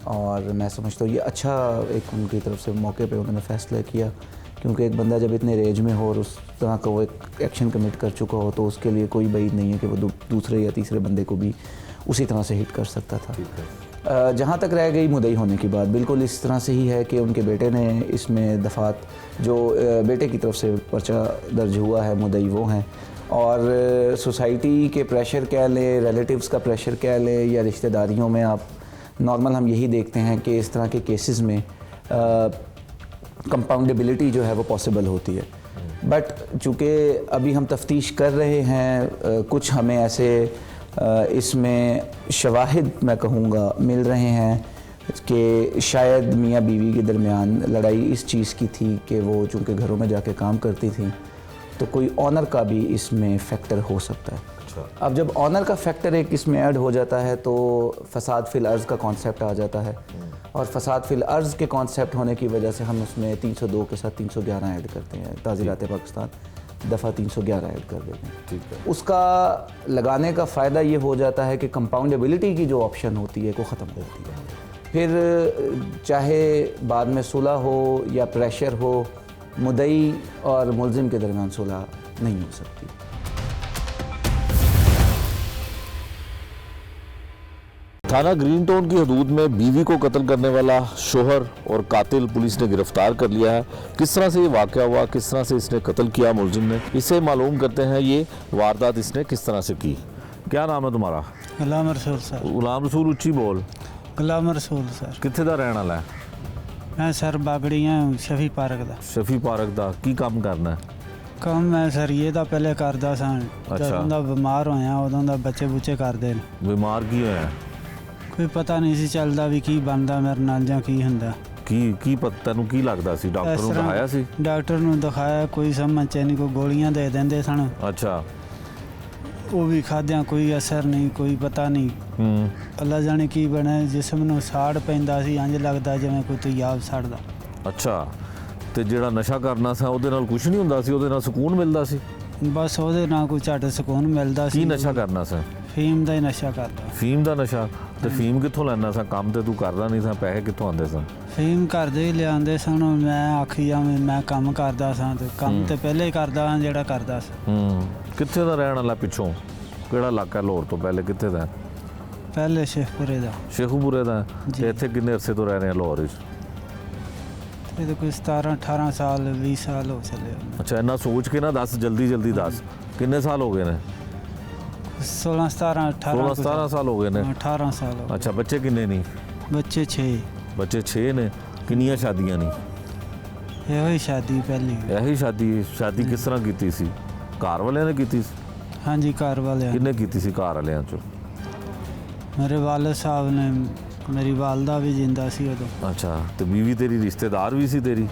और मैं समझता हूँ ये अच्छा एक उनकी तरफ से मौके पे उन्होंने फ़ैसला किया, क्योंकि एक बंदा जब इतने रेज में हो और उस तरह का वो एक एक्शन कमिट कर चुका हो, तो उसके लिए कोई बात नहीं है कि वो दूसरे या तीसरे बंदे को भी उसी तरह से हिट कर सकता था। जहाँ तक रह गई मुद्दई होने की बात, बिल्कुल इस तरह से ही है कि उनके बेटे ने इसमें दफ़ात, जो बेटे की तरफ से पर्चा दर्ज हुआ है, मुद्दई वो हैं, और सोसाइटी के प्रेशर कह लें, रिलेटिव्स का प्रेशर कह लें, या रिश्तेदारियों में आप नॉर्मल हम यही देखते हैं कि इस तरह के केसेस में कंपाउंडेबिलिटी जो है वो पॉसिबल होती है। बट चूँकि अभी हम तफ्तीश कर रहे हैं, कुछ हमें ऐसे इसमें शवाहिद मैं कहूँगा मिल रहे हैं कि शायद मियाँ बीवी के दरमियान लड़ाई इस चीज़ की थी कि वो चूँकि घरों में जाके काम करती थी, तो कोई ऑनर का भी इसमें फैक्टर हो सकता है। अच्छा। अब जब ऑनर का फैक्टर एक इसमें ऐड हो जाता है तो फसाद फिल अर्ज़ का कॉन्सेप्ट आ जाता है, और फसाद फिल अर्ज़ के कॉन्सेप्ट होने की वजह से हम उसमें 302 के साथ 311 ऐड करते हैं, ताज़ीरात पाकिस्तान दफ़ा 311 ऐड कर देते हैं। ठीक है। उसका लगाने का फ़ायदा ये हो जाता है कि कंपाउंडेबिलिटी की जो ऑप्शन होती है वो ख़त्म हो जाती है। फिर चाहे बाद में सुलह हो या प्रेशर हो, मुद्दई और मुलजिम के दरमियान सुलह नहीं हो सकती। थाना ग्रीन टाउन की हदूद में बीवी को कत्ल करने वाला शोहर और कातिल पुलिस ने गिरफ्तार कर लिया है। किस तरह से ये वाक़या हुआ, किस तरह से इसने कत्ल किया मुलजिम ने, इससे मालूम करते हैं ये वारदात इसने किस तरह से की। क्या नाम है तुम्हारा? गुलाम रसूल सर। गुलाम रसूल, उच्ची बोल। गुलाम रसूल सर। कित्थे दा रहने वाला है? मैं सर बागड़ियाँ शफी पार्क दा। शफी पार्क दा की काम करना है? ਕੰਮ ਮੈਂ ਸਰੀਏ ਦਾ ਪਹਿਲੇ ਕਰਦਾ ਸਾਂ, ਜਦੋਂ ਦਾ ਬਿਮਾਰ ਹੋਇਆ ਉਦੋਂ ਦਾ ਬੱਚੇ ਬੁੱਚੇ ਕਰਦੇ ਨੇ। बीमार की होया? ਕੋਈ ਪਤਾ ਨਹੀਂ ਸੀ ਚੱਲਦਾ ਵੀ ਕੀ ਬਣਦਾ ਮੇਰੇ ਨਾਲ ਜਾਂ ਕੀ ਹੁੰਦਾ। ਕੀ ਪਤਾ ਤੈਨੂੰ ਕੀ ਲੱਗਦਾ ਸੀ? ਡਾਕਟਰ ਨੂੰ ਦਿਖਾਇਆ ਸੀ? ਡਾਕਟਰ ਨੂੰ ਦਿਖਾਇਆ, ਕੋਈ ਸਮਝ ਚ ਨਹੀਂ, ਕੋਈ ਗੋਲੀਆਂ ਦੇ ਦਿੰਦੇ ਸਨ। ਅੱਛਾ। ਉਹ ਵੀ ਖਾਦਿਆਂ ਕੋਈ ਅਸਰ ਨਹੀਂ, ਕੋਈ ਪਤਾ ਨਹੀਂ। ਅੱਲਾ ਜਾਣੇ ਕੀ ਬਣਿਆ, ਜਿਸਮ ਨੂੰ ਸਾੜ ਪੈਂਦਾ ਸੀ, ਇੰਜ ਲੱਗਦਾ ਜਿਵੇਂ ਕੋਈ ਤਿਆਬ ਸੜਦਾ। ਅੱਛਾ। ਤੇ ਜਿਹੜਾ ਨਸ਼ਾ ਕਰਨਾ ਸੀ ਉਹਦੇ ਨਾਲ ਕੁਝ ਨਹੀਂ ਹੁੰਦਾ ਸੀ? ਉਹਦੇ ਨਾਲ ਸਕੂਨ ਮਿਲਦਾ ਸੀ? ਬਸ ਉਹਦੇ ਨਾਲ ਕੋਈ ਝੱਟ ਸਕੂਨ ਮਿਲਦਾ ਸੀ। ਕੀ ਨਸ਼ਾ ਕਰਨਾ ਸੀ? ਫੀਮ ਦਾ ਹੀ ਨਸ਼ਾ ਕਰਦਾ। ਫੀਮ ਦਾ ਨਸ਼ਾ? ਤੇ ਫੀਮ ਕਿੱਥੋਂ ਲੈਣਾ ਸੀ? ਕੰਮ ਤੇ ਤੂੰ ਕਰਦਾ ਨਹੀਂ ਸੀ, ਪੈਸੇ ਕਿੱਥੋਂ ਆਉਂਦੇ ਸਨ? ਫੀਮ ਘਰ ਦੇ ਹੀ ਲਿਆਉਂਦੇ ਸਨ। ਮੈਂ ਆਖੀ ਜਾਵੇਂ ਮੈਂ ਕੰਮ ਕਰਦਾ ਸਾਂ, ਤੇ ਕੰਮ ਤੇ ਪਹਿਲੇ ਹੀ ਕਰਦਾ ਹਾਂ ਜਿਹੜਾ ਕਰਦਾ ਸੀ। ਕਿੱਥੇ ਦਾ ਰਹਿਣ ਵਾਲਾ? ਪਿੱਛੋਂ ਕਿਹੜਾ ਇਲਾਕਾ ਲਾਹੌਰ ਤੋਂ? ਪਹਿਲੇ ਕਿੱਥੇ ਦਾ? ਪਹਿਲੇ ਸ਼ੇਖਪੁਰੇ ਦਾ। ਸ਼ੇਖੂਪੁਰੇ ਦਾ। ਤੇ ਇੱਥੇ ਕਿੰਨੇ ਅਰਸੇ ਤੋਂ ਰਹਿ ਰਹੇ ਆ ਲਾਹੌਰ ਵਿੱਚ? ਇਹ ਤਾਂ ਕੋਈ 17-18 ਸਾਲ 20 ਸਾਲ ਹੋ ਚੱਲੇ। ਅੱਛਾ, ਇੰਨਾ ਸੋਚ ਕੇ ਨਾ ਦੱਸ, ਜਲਦੀ ਦੱਸ, ਕਿੰਨੇ ਸਾਲ ਹੋ ਗਏ ਨੇ? 16-17 18 16-17 ਸਾਲ ਹੋ ਗਏ ਨੇ। 18 ਸਾਲ ਹੋ ਅੱਛਾ, ਬੱਚੇ ਕਿੰਨੇ ਨੇ? ਬੱਚੇ 6। ਬੱਚੇ 6 ਨੇ। ਕਿੰਨੀਆਂ ਸ਼ਾਦੀਆਂ ਨੇ? ਇਹੋ ਹੀ ਸ਼ਾਦੀ ਪਹਿਲੀ। ਇਹੀ ਸ਼ਾਦੀ ਕਿਸ ਤਰ੍ਹਾਂ ਕੀਤੀ ਸੀ? ਘਰ ਵਾਲਿਆਂ ਨੇ ਕੀਤੀ ਸੀ? ਹਾਂਜੀ, ਘਰ ਵਾਲਿਆਂ। ਕਿੰਨੇ ਕੀਤੀ ਸੀ ਘਰ ਵਾਲਿਆਂ ਚੋਂ? ਮੇਰੇ ਵਾਲਦ ਸਾਹਿਬ ਨੇ, ਮੇਰੀ ਵਾਲਦਾ ਵੀ ਜਿੰਦਾ ਸੀ ਉਦੋਂ। ਅੱਛਾ। ਤੇ ਬੀਵੀ ਤੇਰੀ ਰਿਸ਼ਤੇਦਾਰ ਵੀ ਸੀ ਤੇਰੀ?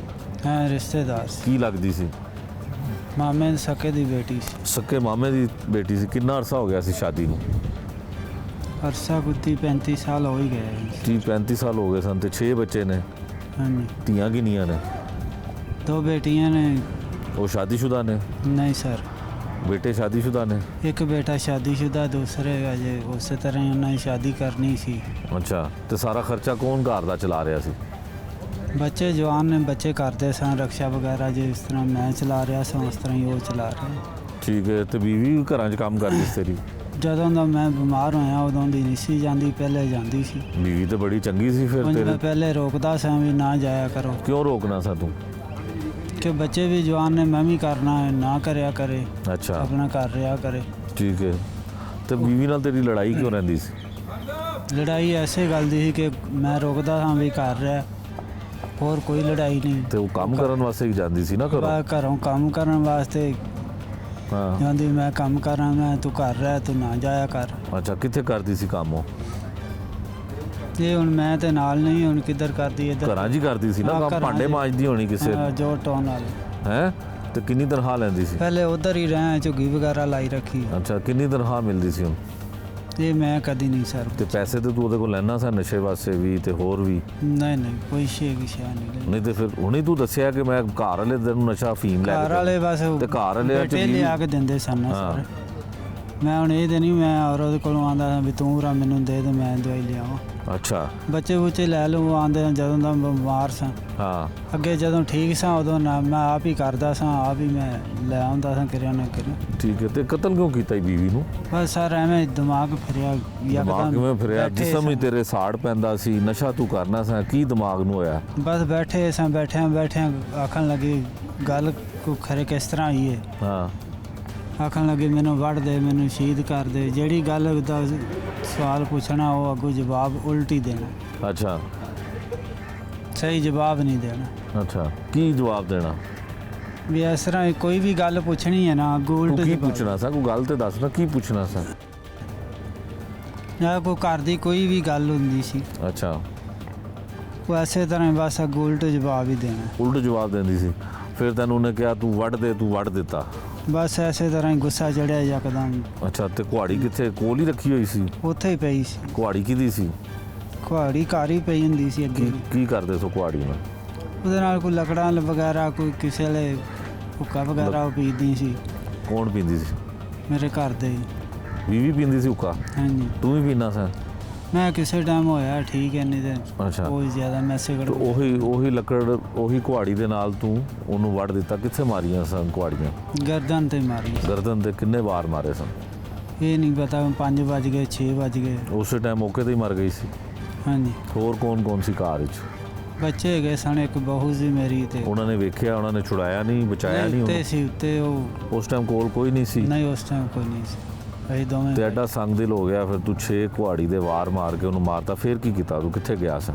ਹਾਂ, ਰਿਸ਼ਤੇਦਾਰ ਸੀ। ਕੀ ਲੱਗਦੀ ਸੀ? ਮਾਮੇ ਦੇ ਸਕੇ ਦੀ ਬੇਟੀ ਸੀ। ਸਕੇ ਮਾਮੇ ਦੀ ਬੇਟੀ ਸੀ। ਕਿੰਨਾ ਅਰਸਾ ਹੋ ਗਿਆ ਸੀ ਸ਼ਾਦੀ ਨੂੰ? ਅਰਸਾ ਕੁੱਤੀ 35 ਸਾਲ ਹੋ ਹੀ ਗਏ। 30-35 ਸਾਲ ਹੋ ਗਏ ਸਨ। ਤੇ 6 ਬੱਚੇ ਨੇ। ਹਾਂਜੀ। ਧੀਆਂ ਕਿੰਨੀਆਂ ਨੇ? 2 ਬੇਟੀਆਂ ਨੇ। ਉਹ ਸ਼ਾਦੀशुदा ਨੇ? ਨਹੀਂ ਸਰ। ਬੇਟੇ ਸ਼ਾਦੀशुदा ਨੇ? ਇੱਕ ਬੇਟਾ ਸ਼ਾਦੀशुदा, ਦੂਸਰੇ ਅਜੇ ਉਸੇ ਤਰ੍ਹਾਂ ਹੀ ਉਹਨਾਂ ਦੀ ਸ਼ਾਦੀ ਕਰਨੀ ਸੀ। ਅੱਛਾ। ਤੇ ਸਾਰਾ ਖਰਚਾ ਕੌਣ ਘਰ ਦਾ ਚਲਾ ਰਿਹਾ ਸੀ? ਬੱਚੇ ਜਵਾਨ ਨੇ, ਬੱਚੇ ਕਰਦੇ ਸਨ ਰਕਸ਼ਾ ਵਗੈਰਾ, ਜਿਸ ਤਰ੍ਹਾਂ ਮੈਂ ਚਲਾ ਰਿਹਾ ਸਾਂ ਉਸ ਤਰ੍ਹਾਂ ਹੀ ਉਹ ਚਲਾ ਰਿਹਾ। ਠੀਕ ਹੈ। ਤੇ ਬੀਵੀ ਵੀ ਘਰਾਂ 'ਚ ਕੰਮ ਕਰਦੀ ਸੀ ਤੇਰੀ? ਜਦੋਂ ਦਾ ਮੈਂ ਬਿਮਾਰ ਹੋਇਆ ਉਦੋਂ ਦੀ ਨਹੀਂ ਸੀ ਜਾਂਦੀ, ਪਹਿਲੇ ਜਾਂਦੀ ਸੀ। ਬੀਵੀ ਤੇ ਬੜੀ ਚੰਗੀ ਸੀ ਫਿਰ ਉਂਝ ਤੇਰੇ? ਮੈਂ ਪਹਿਲੇ ਰੋਕਦਾ ਸਾਂ ਵੀ ਨਾ ਜਾਇਆ ਕਰੋ। ਕਿਉਂ ਰੋਕਣਾ ਸੀ ਤੂੰ? ਕਿ ਬੱਚੇ ਵੀ ਜਵਾਨ ਨੇ, ਮੈਂ ਵੀ ਕਰਨਾ ਹੈ, ਨਾ ਕਰਿਆ ਕਰੇ, ਅੱਛਾ। ਆਪਣਾ ਕਰ ਰਿਹਾ ਕਰੇ। ਠੀਕ ਹੈ। ਤੇ ਬੀਵੀ ਨਾਲ ਤੇਰੀ ਲੜਾਈ ਕਿਉਂ ਰਹਿੰਦੀ ਸੀ? ਲੜਾਈ ਐਸੇ ਗੱਲ ਦੀ ਸੀ ਕਿ ਮੈਂ ਰੋਕਦਾ ਸਾਂ ਵੀ ਕਰ ਰਿਹਾ, ਹੋਰ ਕੋਈ ਲੜਾਈ ਨਹੀਂ। ਤੇ ਉਹ ਕੰਮ ਕਰਨ ਵਾਸਤੇ ਹੀ ਜਾਂਦੀ ਸੀ ਨਾ ਘਰੋਂ? ਘਰੋਂ ਕੰਮ ਕਰਨ ਵਾਸਤੇ ਹਾਂ। ਜਾਂਦੀ, ਮੈਂ ਕੰਮ ਕਰਾਂ, ਮੈਂ ਤੂੰ ਕਰ ਰਿਹਾ, ਤੂੰ ਨਾ ਜਾਇਆ ਕਰ। ਅੱਛਾ। ਕਿੱਥੇ ਕਰਦੀ ਸੀ ਕੰਮ ਉਹ? ਇਹ ਹੁਣ ਮੈਂ ਤੇ ਨਾਲ ਨਹੀਂ, ਹੁਣ ਕਿੱਧਰ ਕਰਦੀ ਇੱਧਰ। ਘਰਾਂ 'ਚ ਹੀ ਕਰਦੀ ਸੀ ਨਾ ਹਾਂ, ਕੰਮ? ਘਰਾਂ ਭਾਂਡੇ 'ਚ। ਮਾਂਜਦੀ ਹੋਣੀ ਕਿਸੇ? ਜੋ ਟੋਨ ਨਾਲ। ਹੈ। ਤੇ ਕਿੰਨੀ ਤਨਖਾਹ ਲੈਂਦੀ ਸੀ? ਪਹਿਲੇ ਉਧਰ ਹੀ ਰਹਿ, ਝੁੱਗੀ ਵਗੈਰਾ ਲਾਈ ਰੱਖੀ। ਅੱਛਾ। ਕਿੰਨੀ ਤਨਖਾਹ ਮਿਲਦੀ ਸੀ ਹੁਣ? ਇਹ ਮੈਂ ਕਦੀ ਨਹੀਂ ਸਰ। ਤੇ ਪੈਸੇ ਤੇ ਤੂੰ ਉਹਦੇ ਕੋਲ ਲੈਣਾ ਸੀ ਨਸ਼ੇ ਵਾਸਤੇ ਵੀ ਤੇ ਹੋਰ ਵੀ? ਨਹੀਂ, ਕੋਈ ਸ਼ੇ ਕੀ ਸ਼ਾ ਨਹੀਂ। ਨਹੀਂ ਤੇ ਫਿਰ ਹੁਣੇ ਤੂੰ ਦੱਸਿਆ ਕਿ ਮੈਂ ਘਰ ਵਾਲੇ ਦਿਨ ਨੂੰ ਨਸ਼ਾ ਫੀਮ ਲੈ ਕੇ ਘਰ ਵਾਲੇ ਬਸ ਤੇ ਘਰ ਵਾਲੇ ਬੇਟੇ ਲਿਆ ਕੇ ਦਿੰਦੇ ਸਨ ਸਰ। ਮੈਂ ਹੁਣ ਇਹ ਤੇ ਨਹੀਂ, ਮੈਂ ਔਰ ਉਹਦੇ ਕੋਲੋਂ ਆਉਂਦਾ ਵੀ ਤੂੰ ਰਾ ਮੈਨੂੰ ਦੇ ਦੇ, ਮੈਂ ਦਵਾਈ ਲਿਆਵਾਂ। ਅੱਛਾ। ਬੱਚੇ ਬੁੱਚੇ ਲੈ ਲਓ ਆਉਂਦੇ ਜਦੋਂ ਦਾ ਬਿਮਾਰ ਸਾਂ। ਹਾਂ। ਅੱਗੇ ਜਦੋਂ ਠੀਕ ਸਾਂ ਉਦੋਂ ਨਾ ਮੈਂ ਆਪ ਹੀ ਕਰਦਾ ਸਾਂ, ਆਪ ਹੀ ਮੈਂ ਲੈ ਆਉਂਦਾ ਸਾਂ ਕਿਰਿਆ ਨਾ ਕਿਰਿਆ। ਠੀਕ ਹੈ। ਤੇ ਕਤਲ ਕਿਉਂ ਕੀਤਾ ਬੀਵੀ ਨੂੰ? ਬਸ ਸਰ ਐਵੇਂ ਦਿਮਾਗ ਫਿਰਿਆ। ਦਿਮਾਗ ਕਿਵੇਂ ਫਿਰਿਆ? ਜਿਸਮ ਹੀ ਤੇਰੇ ਸਾੜ ਪੈਂਦਾ ਸੀ, ਨਸ਼ਾ ਤੂੰ ਕਰਨਾ ਸੀ, ਕੀ ਦਿਮਾਗ ਨੂੰ ਹੋਇਆ? ਬਸ ਬੈਠੇ ਸਾਂ, ਬੈਠਿਆਂ ਆਖਣ ਲੱਗੀ ਗੱਲ ਕੋ ਖਰੇ ਕਿਸ ਤਰ੍ਹਾਂ ਆਈ ਹੈ। ਹਾਂ। ਆਖਣ ਲੱਗੇ ਮੈਨੂੰ ਵੱਢ ਦੇ, ਮੈਨੂੰ ਸ਼ਹੀਦ ਕਰ ਦੇ। ਜਿਹੜੀ ਗੱਲ ਦਾ ਸਵਾਲ ਪੁੱਛਣਾ ਉਹ ਅੱਗੋਂ ਜਵਾਬ ਉਲਟੀ ਦੇਣਾ। ਅੱਛਾ। ਸਹੀ ਜਵਾਬ ਨਹੀਂ ਦੇਣਾ। ਅੱਛਾ। ਕੀ ਜਵਾਬ ਦੇਣਾ? ਵੀ ਇਸ ਤਰ੍ਹਾਂ ਕੋਈ ਵੀ ਗੱਲ ਪੁੱਛਣੀ ਹੈ ਨਾ, ਅੱਗੋਂ ਤੂੰ ਉਲਟ ਕੀ ਜਵਾਬ। ਪੁੱਛਣਾ ਸੀ? ਕੋਈ ਗੱਲ ਤੇ ਦੱਸ ਨਾ, ਕੀ ਪੁੱਛਣਾ ਸੀ? ਜਾਂ ਕੋਈ ਘਰ ਦੀ ਕੋਈ ਵੀ ਗੱਲ ਹੁੰਦੀ ਸੀ, ਅੱਛਾ। ਉਹ ਐਸੇ ਤਰ੍ਹਾਂ ਬਸ ਅੱਗੋਂ ਉਲਟ ਜਵਾਬ ਹੀ ਦੇਣਾ। ਉਲਟ ਜਵਾਬ ਦਿੰਦੀ ਸੀ? ਫਿਰ ਤੈਨੂੰ ਉਹਨੇ ਕਿਹਾ ਤੂੰ ਵੱਢ ਦੇ, ਤੂੰ ਵੱਢ ਦਿੱਤਾ? ਬਸ ਐਸੇ ਤਰ੍ਹਾਂ ਹੀ ਗੁੱਸਾ ਚੜਿਆ ਯਕਦਮ। ਅੱਛਾ, ਤੇ ਕੁਹਾੜੀ ਕਿੱਥੇ ਕੋਲ ਹੀ ਰੱਖੀ ਹੋਈ ਸੀ? ਉੱਥੇ ਹੀ ਪਈ ਸੀ ਕੁਹਾੜੀ ਕਿਹਦੀ ਸੀ? ਕੁਹਾੜੀ ਘਰ ਹੀ ਪਈ ਹੁੰਦੀ ਸੀ ਅੱਗੇ। ਕੀ ਕਰਦੇ ਸੋ ਕੁਹਾੜੀ ਨਾਲ? ਉਹਦੇ ਨਾਲ ਕੋਈ ਲੱਕੜਾਂ ਵਗੈਰਾ, ਕੋਈ ਕਿਸੇ ਵੇਲੇ ਹੁੱਕਾ ਵਗੈਰਾ ਉਹ ਪੀਂਦੀ ਸੀ। ਕੌਣ ਪੀਂਦੀ ਸੀ? ਮੇਰੇ ਘਰ ਦੇ ਹੀ। ਬੀਵੀ ਪੀਂਦੀ ਸੀ ਹੁੱਕਾ? ਹਾਂਜੀ। ਤੂੰ ਵੀ ਪੀਂਦਾ ਸੀ? ਮੈਂ ਕਿਸੇ ਟਾਈਮ ਹੋਇਆ ਠੀਕ ਹੈ, ਨਹੀਂ ਤੇ ਅੱਛਾ। ਕੋਈ ਜ਼ਿਆਦਾ ਮੈਂ ਸਿਗਰਟ। ਤੇ ਉਹੀ ਲੱਕੜ, ਉਹੀ ਕੁਹਾੜੀ ਦੇ ਨਾਲ ਤੂੰ ਉਹਨੂੰ ਵੱਢ ਦਿੱਤਾ। ਕਿੱਥੇ ਮਾਰੀਆਂ ਸਨ ਕੁਹਾੜੀਆਂ? ਗਰਦਨ ਤੇ ਮਾਰੀ। ਗਰਦਨ ਤੇ ਕਿੰਨੇ ਵਾਰ ਮਾਰੇ ਸਨ? ਇਹ ਨਹੀਂ ਪਤਾ, 5 ਵੱਜ ਗਏ 6 ਵੱਜ ਗਏ। ਉਸੇ ਟਾਈਮ ਮੌਕੇ ਤੇ ਹੀ ਮਰ ਗਈ ਸੀ? ਹਾਂਜੀ। ਹੋਰ ਕੌਣ ਸੀ ਕਾਰ ਵਿੱਚ? ਬੱਚੇ ਹੈਗੇ ਸਨ, ਇੱਕ ਬਹੂ ਸੀ ਮੇਰੀ। ਤੇ ਉਹਨਾਂ ਨੇ ਵੇਖਿਆ, ਉਹਨਾਂ ਨੇ ਛੁਡਾਇਆ ਨਹੀਂ, ਬਚਾਇਆ ਨਹੀਂ? ਉੱਤੇ ਸੀ, ਉੱਤੇ ਉਹ। ਉਸ ਟਾਈਮ ਕੋਲ ਕੋਈ ਨਹੀਂ ਸੀ? ਨਹੀਂ, ਉਸ ਟਾਈਮ ਕੋਈ ਨਹੀਂ ਸੀ। ਅਸੀਂ ਦੋਵੇਂ। ਤੇ ਐਡਾ ਸੰਗ ਦਿਲ ਹੋ ਗਿਆ ਫਿਰ ਤੂੰ 6 ਕੁਹਾੜੀ ਦੇ ਵਾਰ ਮਾਰ ਕੇ ਉਹਨੂੰ ਮਾਰਤਾ। ਫਿਰ ਕੀ ਕੀਤਾ ਤੂੰ? ਕਿੱਥੇ ਗਿਆ ਸੀ?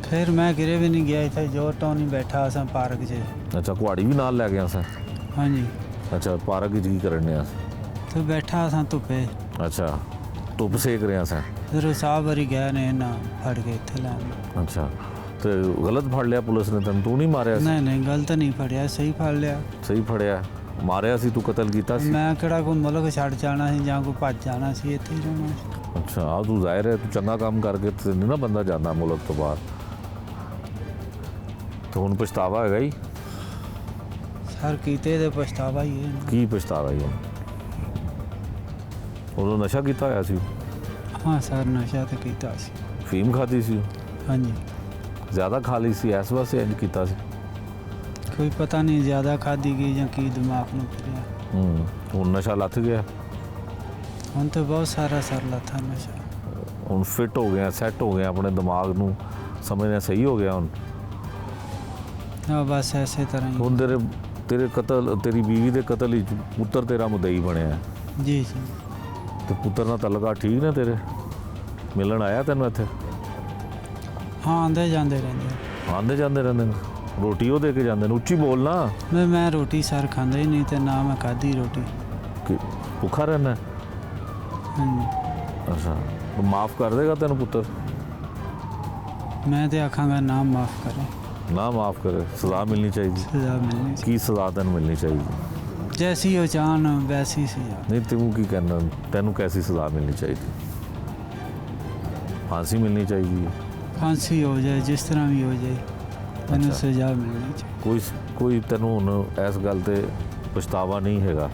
ਫਿਰ ਮੈਂ ਕਿਰੇ ਵੀ ਨਹੀਂ ਗਿਆ, ਇੱਥੇ ਜੋਰ ਤੋਂ ਨਹੀਂ ਬੈਠਾ ਸਾਂ ਪਾਰਕ 'ਚ। ਅੱਛਾ, ਕੁਹਾੜੀ ਵੀ ਨਾਲ ਲੈ ਗਿਆ ਸੀ? ਹਾਂਜੀ। ਅੱਛਾ, ਪਾਰਕ ਵਿੱਚ ਕੀ ਕਰਨ ਡਿਆ ਸੀ? ਤੇ ਬੈਠਾ ਸਾਂ ਧੁੱਪੇ। ਅੱਛਾ, ਧੁੱਪ ਸੇਕ ਰਿਹਾ ਸੀ? ਫਿਰ ਉਹ ਸਾਹ ਵਾਰੀ ਗਏ ਨੇ ਨਾ ਫੜ ਕੇ ਇੱਥੇ ਲੈਣ। ਅੱਛਾ, ਤੇ ਗਲਤ ਫੜ ਲਿਆ ਪੁਲਿਸ ਨੇ ਤੈਨੂੰ? ਤੂੰ ਨਹੀਂ ਮਾਰਿਆ ਸੀ? ਨਹੀਂ, ਗਲਤ ਨਹੀਂ ਫੜਿਆ, ਸਹੀ ਫੜ ਲਿਆ। ਸਹੀ ਫੜਿਆ? ਮਾਰਿਆ ਸੀ ਤੂੰ? ਕਤਲ ਕੀਤਾ ਸੀ? ਮੈਂ ਕਿਹੜਾ ਕੋਈ ਮੁਲਕ ਛੱਡ ਜਾਣਾ ਸੀ ਜਾਂ ਕੋਈ ਭੱਜ ਜਾਣਾ ਸੀ, ਇੱਥੇ ਹੀ ਰਹਿਣਾ ਸੀ। ਅੱਛਾ, ਆ ਤੂੰ ਜ਼ਾਹਿਰ ਹੈ ਤੂੰ ਚੰਗਾ ਕੰਮ ਕਰਕੇ ਤੇ ਨਹੀਂ ਨਾ ਬੰਦਾ ਜਾਂਦਾ ਮੁਲਕ ਤੋਂ ਬਾਹਰ। ਤੇ ਹੁਣ ਪਛਤਾਵਾ ਹੈਗਾ ਹੀ? ਸਰ ਕੀਤੇ ਦੇ ਪਛਤਾਵਾ ਹੀ ਹੈ। ਕੀ ਪਛਤਾਵਾ ਹੀ? ਉਦੋਂ ਨਸ਼ਾ ਕੀਤਾ ਹੋਇਆ ਸੀ? ਹਾਂ ਸਰ, ਨਸ਼ਾ ਤਾਂ ਕੀਤਾ ਸੀ। ਫੀਮ ਖਾਧੀ ਸੀ? ਹਾਂਜੀ। ਜ਼ਿਆਦਾ ਖਾ ਲਈ ਸੀ ਇਸ ਵਾਸਤੇ ਇੰਜ ਕੀਤਾ ਸੀ? ਕੋਈ ਪਤਾ ਨਹੀਂ ਜ਼ਿਆਦਾ ਖਾਧੀ ਗਈ ਜਾਂ ਕੀ ਦਿਮਾਗ ਨੂੰ ਫਿਰਿਆ। ਹੁਣ ਨਸ਼ਾ ਲੱਥ ਗਿਆ? ਹੁਣ ਤਾਂ ਬਹੁਤ ਸਾਰਾ ਸਰ ਲੱਥਾ ਨਸ਼ਾ। ਹੁਣ ਫਿੱਟ ਹੋ ਗਿਆ, ਸੈੱਟ ਹੋ ਗਿਆ, ਆਪਣੇ ਦਿਮਾਗ ਨੂੰ ਸਮਝਣਾ ਸਹੀ ਹੋ ਗਿਆ ਹੁਣ? ਹਾਂ, ਬਸ ਐਸੇ ਤਰ੍ਹਾਂ ਹੀ। ਹੁਣ ਤੇਰੇ ਕਤਲ, ਤੇਰੀ ਬੀਵੀ ਦੇ ਕਤਲ ਵਿੱਚ ਪੁੱਤਰ ਤੇਰਾ ਮੁਦਈ ਬਣਿਆ? ਜੀ ਜੀ। ਤੇ ਪੁੱਤਰ ਨਾਲ ਤਲਕਾ ਠੀਕ ਨੇ ਤੇਰੇ? ਮਿਲਣ ਆਇਆ ਤੈਨੂੰ ਇੱਥੇ? ਹਾਂ, ਆਉਂਦੇ ਜਾਂਦੇ ਰਹਿੰਦੇ। ਆਉਂਦੇ ਜਾਂਦੇ ਰਹਿੰਦੇ ਨੇ? ਰੋਟੀ ਉਹ ਦੇ ਕੇ ਜਾਂਦੇ ਨੇ? ਉੱਚੀ ਬੋਲ ਨਾ। ਮੈਂ ਰੋਟੀ ਸਰ ਖਾਂਦਾ ਹੀ ਨਹੀਂ, ਤੇ ਨਾ ਮੈਂ ਖਾਧੀ ਰੋਟੀ। ਕਿ ਭੁੱਖਾ ਰਹਿਣਾ? ਹਾਂਜੀ। ਅੱਛਾ, ਮਾਫ ਕਰ ਦੇਗਾ ਤੈਨੂੰ ਪੁੱਤਰ? ਮੈਂ ਤੇ ਆਖਾਂਗਾ ਨਾ ਮਾਫ ਕਰੇ। ਨਾ ਮਾਫ ਕਰੇ? ਸਜ਼ਾ ਮਿਲਣੀ ਚਾਹੀਦੀ? ਸਜ਼ਾ ਮਿਲਣੀ ਚਾਹੀਦੀ। ਕੀ ਸਜ਼ਾ ਤੈਨੂੰ ਮਿਲਣੀ ਚਾਹੀਦੀ? ਜੈਸੀ ਉਹ ਚਾਹਨ ਵੈਸੀ ਸਜ਼ਾ। ਨਹੀਂ, ਤੈਨੂੰ ਕੀ ਕਹਿਣਾ? ਤੈਨੂੰ ਕੈਸੀ ਸਜ਼ਾ ਮਿਲਣੀ ਚਾਹੀਦੀ? ਫਾਂਸੀ ਮਿਲਣੀ ਚਾਹੀਦੀ ਹੈ? ਫਾਂਸੀ ਹੋ ਜਾਏ, ਜਿਸ ਤਰ੍ਹਾਂ ਵੀ ਹੋ ਜਾਏ, ਮੈਨੂੰ ਸਜ਼ਾ ਮਿਲਣੀ ਚਾਹੀਦੀ। ਕੋਈ ਤੈਨੂੰ ਹੁਣ ਇਸ ਗੱਲ ਤੇ ਪਛਤਾਵਾ ਨਹੀਂ ਹੈਗਾ?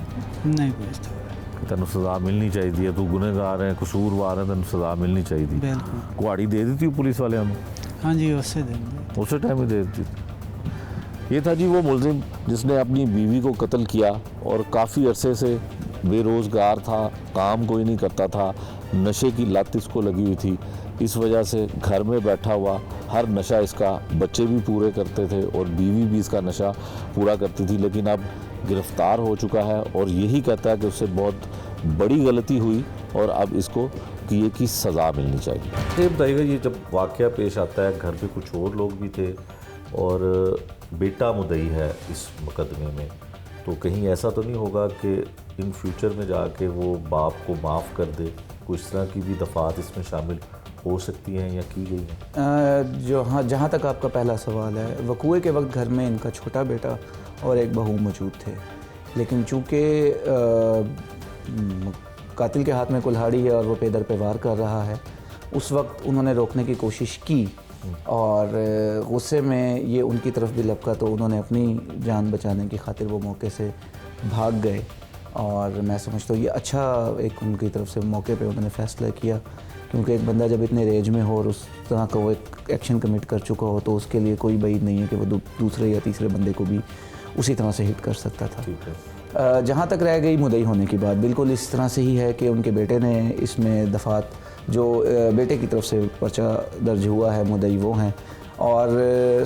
ਨਹੀਂ ਪੁੱਛਦਾ। ਤੈਨੂੰ ਸਜ਼ਾ ਮਿਲਣੀ ਚਾਹੀਦੀ ਹੈ? ਤੂੰ ਗੁਨਹਗਾਰ ਹੈ, ਕਸੂਰਵਾਰ ਹੈ, ਤੈਨੂੰ ਸਜ਼ਾ ਮਿਲਣੀ ਚਾਹੀਦੀ। ਬਿਲकुल। ਕੁਹਾੜੀ ਦੇ ਦਿੱਤੀ ਪੁਲਿस वाले ਨੂੰ? हाँ जी, उससे दिन उसी टाइम ही दे दी। ये था जी वो मुलजिम जिसने अपनी बीवी को कत्ल किया और काफ़ी अरसे से बेरोज़गार था, काम कोई नहीं करता था, नशे की लत इसको लगी हुई थी। इस वजह से घर में बैठा हुआ हर नशा इसका, बच्चे भी पूरे करते थे और बीवी भी इसका नशा पूरा करती थी। लेकिन अब गिरफ़्तार हो चुका है और यही कहता है कि उससे बहुत बड़ी गलती हुई और अब इसको किए की सज़ा मिलनी चाहिए। ये बताइएगा, ये जब वाक़या पेश आता है, घर पे कुछ और लोग भी थे और बेटा मुद्दई है इस मुकदमे में, तो कहीं ऐसा तो नहीं होगा कि इन फ्यूचर में जाके वो बाप को माफ़ कर दे? कुछ तरह की भी दफ़ात इसमें शामिल हो सकती हैं या की गई हैं? हाँ, जहाँ तक आपका पहला सवाल है, वक़ूए के वक्त घर में इनका छोटा बेटा और एक बहू मौजूद थे, लेकिन चूँकि कातिल के हाथ में कुल्हाड़ी है और वो पेदर पे वार कर रहा है, उस वक्त उन्होंने रोकने की कोशिश की और गुस्से में ये उनकी तरफ भी लपका, तो उन्होंने अपनी जान बचाने की खातिर वो मौके से भाग गए। और मैं समझता हूँ ये अच्छा एक उनकी तरफ से मौके पे उन्होंने फ़ैसला किया, क्योंकि एक बंदा जब इतने रेंज में हो और उस तरह का वो एक एक्शन कमिट कर चुका हो, तो उसके लिए कोई बात नहीं है कि वो दूसरे या तीसरे बंदे को भी उसी तरह से हिट कर सकता था। जहाँ तक रह गई मुद्दई होने की बात, बिल्कुल इस तरह से ही है कि उनके बेटे ने इसमें दफ़ात, जो बेटे की तरफ से पर्चा दर्ज हुआ है, मुद्दई वो हैं। और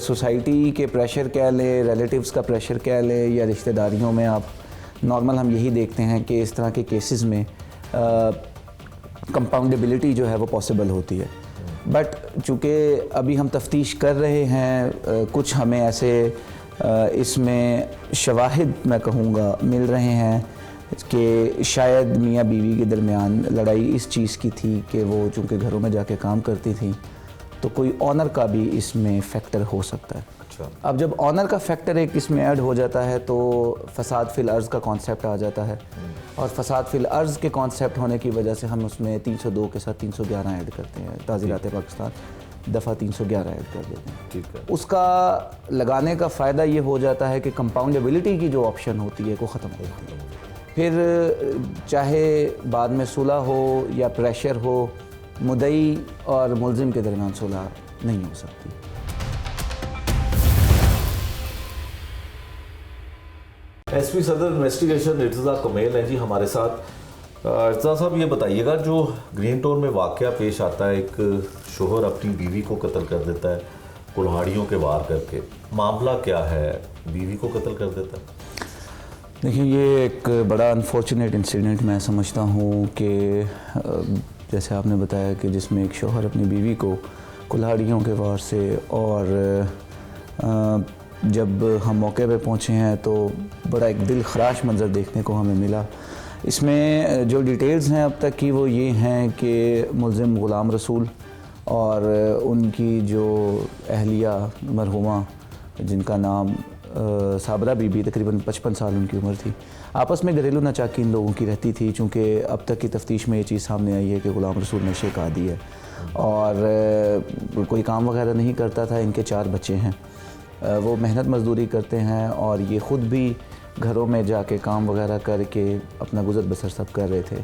सोसाइटी के प्रेशर कह लें, रिलेटिव्स का प्रेशर कह लें, या रिश्तेदारियों में आप नॉर्मल हम यही देखते हैं कि इस तरह के केसेस में कंपाउंडेबिलिटी जो है वो पॉसिबल होती है। बट चूँकि अभी हम तफ्तीश कर रहे हैं, कुछ हमें ऐसे इसमें शवाहिद मैं कहूँगा मिल रहे हैं कि शायद मियाँ बीवी के दरमियान लड़ाई इस चीज़ की थी कि वो चूँकि घरों में जाके काम करती थी, तो कोई ऑनर का भी इसमें फैक्टर हो सकता है। अच्छा। अब जब ऑनर का फैक्टर एक इसमें ऐड हो जाता है तो फसाद फिल अर्ज़ का कॉन्सेप्ट आ जाता है, और फसाद फिल अर्ज़ के कॉन्सेप्ट होने की वजह से हम उसमें 302 के साथ 311 ऐड करते हैं, ताज़ीरात पाकिस्तान दफ़ा 311 ऐड कर देते हैं। ठीक है। उसका लगाने का फ़ायदा ये हो जाता है कि कंपाउंडेबिलिटी की जो ऑप्शन होती है वो ख़त्म हो जाती है। फिर चाहे बाद में सुलह हो या प्रेशर हो, मुद्दई और मुलजिम के दरमियान सुलह नहीं हो सकती। एसपी सदर इन्वेस्टिगेशन इर्तज़ा कमेल हैं जी हमारे साथ। इर्तज़ा साहब, ये बताइएगा, जो ग्रीन टाउन में वाक़या पेश आता है, एक शोहर अपनी बीवी को कत्ल कर देता है कुल्हाड़ियों के वार करके, मामला क्या है? बीवी को कत्ल कर देता है? देखिए, ये एक बड़ा अनफॉर्चुनेट इंसिडेंट मैं समझता हूँ कि जैसे आपने बताया कि जिसमें एक शौहर अपनी बीवी को कुल्हाड़ियों के वार से, और जब हम मौके पे पहुँचे हैं तो बड़ा एक दिल खराश मंज़र देखने को हमें मिला। इसमें जो डिटेल्स हैं अब तक की वो ये हैं कि मुलजिम ग़ुलाम रसूल और उनकी जो अहलिया मरहुमा, जिनका नाम साबरा बीबी, तकरीबन 55 साल उनकी उम्र थी, आपस में घरेलू नाचाकी इन लोगों की रहती थी। चूँकि अब तक की तफ्तीश में ये चीज़ सामने आई है कि ग़ुलाम रसूल नशे का आदी है और कोई काम वगैरह नहीं करता था। इनके 4 बच्चे हैं, वो मेहनत मजदूरी करते हैं और ये ख़ुद भी घरों में जाके काम वगैरह करके अपना गुज़र बसर सब कर रहे थे।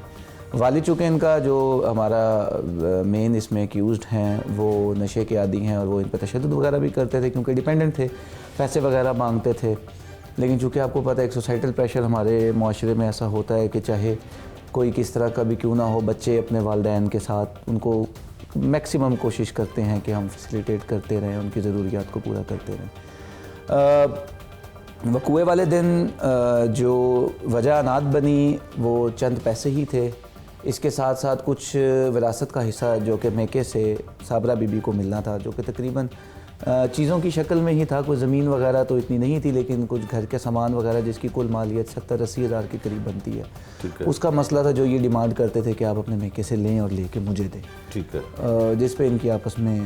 वालिद चूँकि इनका जो हमारा मेन इसमें एक्यूज़्ड हैं वो नशे के आदी हैं और वो इन पर तशद्दुद वगैरह भी करते थे, क्योंकि डिपेंडेंट थे, पैसे वगैरह मांगते थे। लेकिन चूँकि आपको पता है एक सोसाइटल प्रेशर हमारे माशरे में ऐसा होता है कि चाहे कोई किस तरह का भी क्यों ना हो, बच्चे अपने वालिदैन के साथ उनको मैक्सिमम कोशिश करते हैं कि हम फैसिलिटेट करते रहें, उनकी ज़रूरियात को पूरा करते रहें। वक़ूए वाले दिन जो वजह अनाद बनी वो चंद पैसे ही थे। इसके साथ साथ कुछ विरासत का हिस्सा जो कि मेके से साबरा बीबी को मिलना था, जो कि तकरीबन चीज़ों की शक्ल में ही था। कोई ज़मीन वगैरह तो इतनी नहीं थी, लेकिन कुछ घर के सामान वगैरह जिसकी कुल मालियत 70-80 हज़ार के करीब बनती है। उसका मसला था जो ये डिमांड करते थे कि आप अपने मेके से लें और लेके मुझे दें। ठीक है। जिस पे इनकी आपस में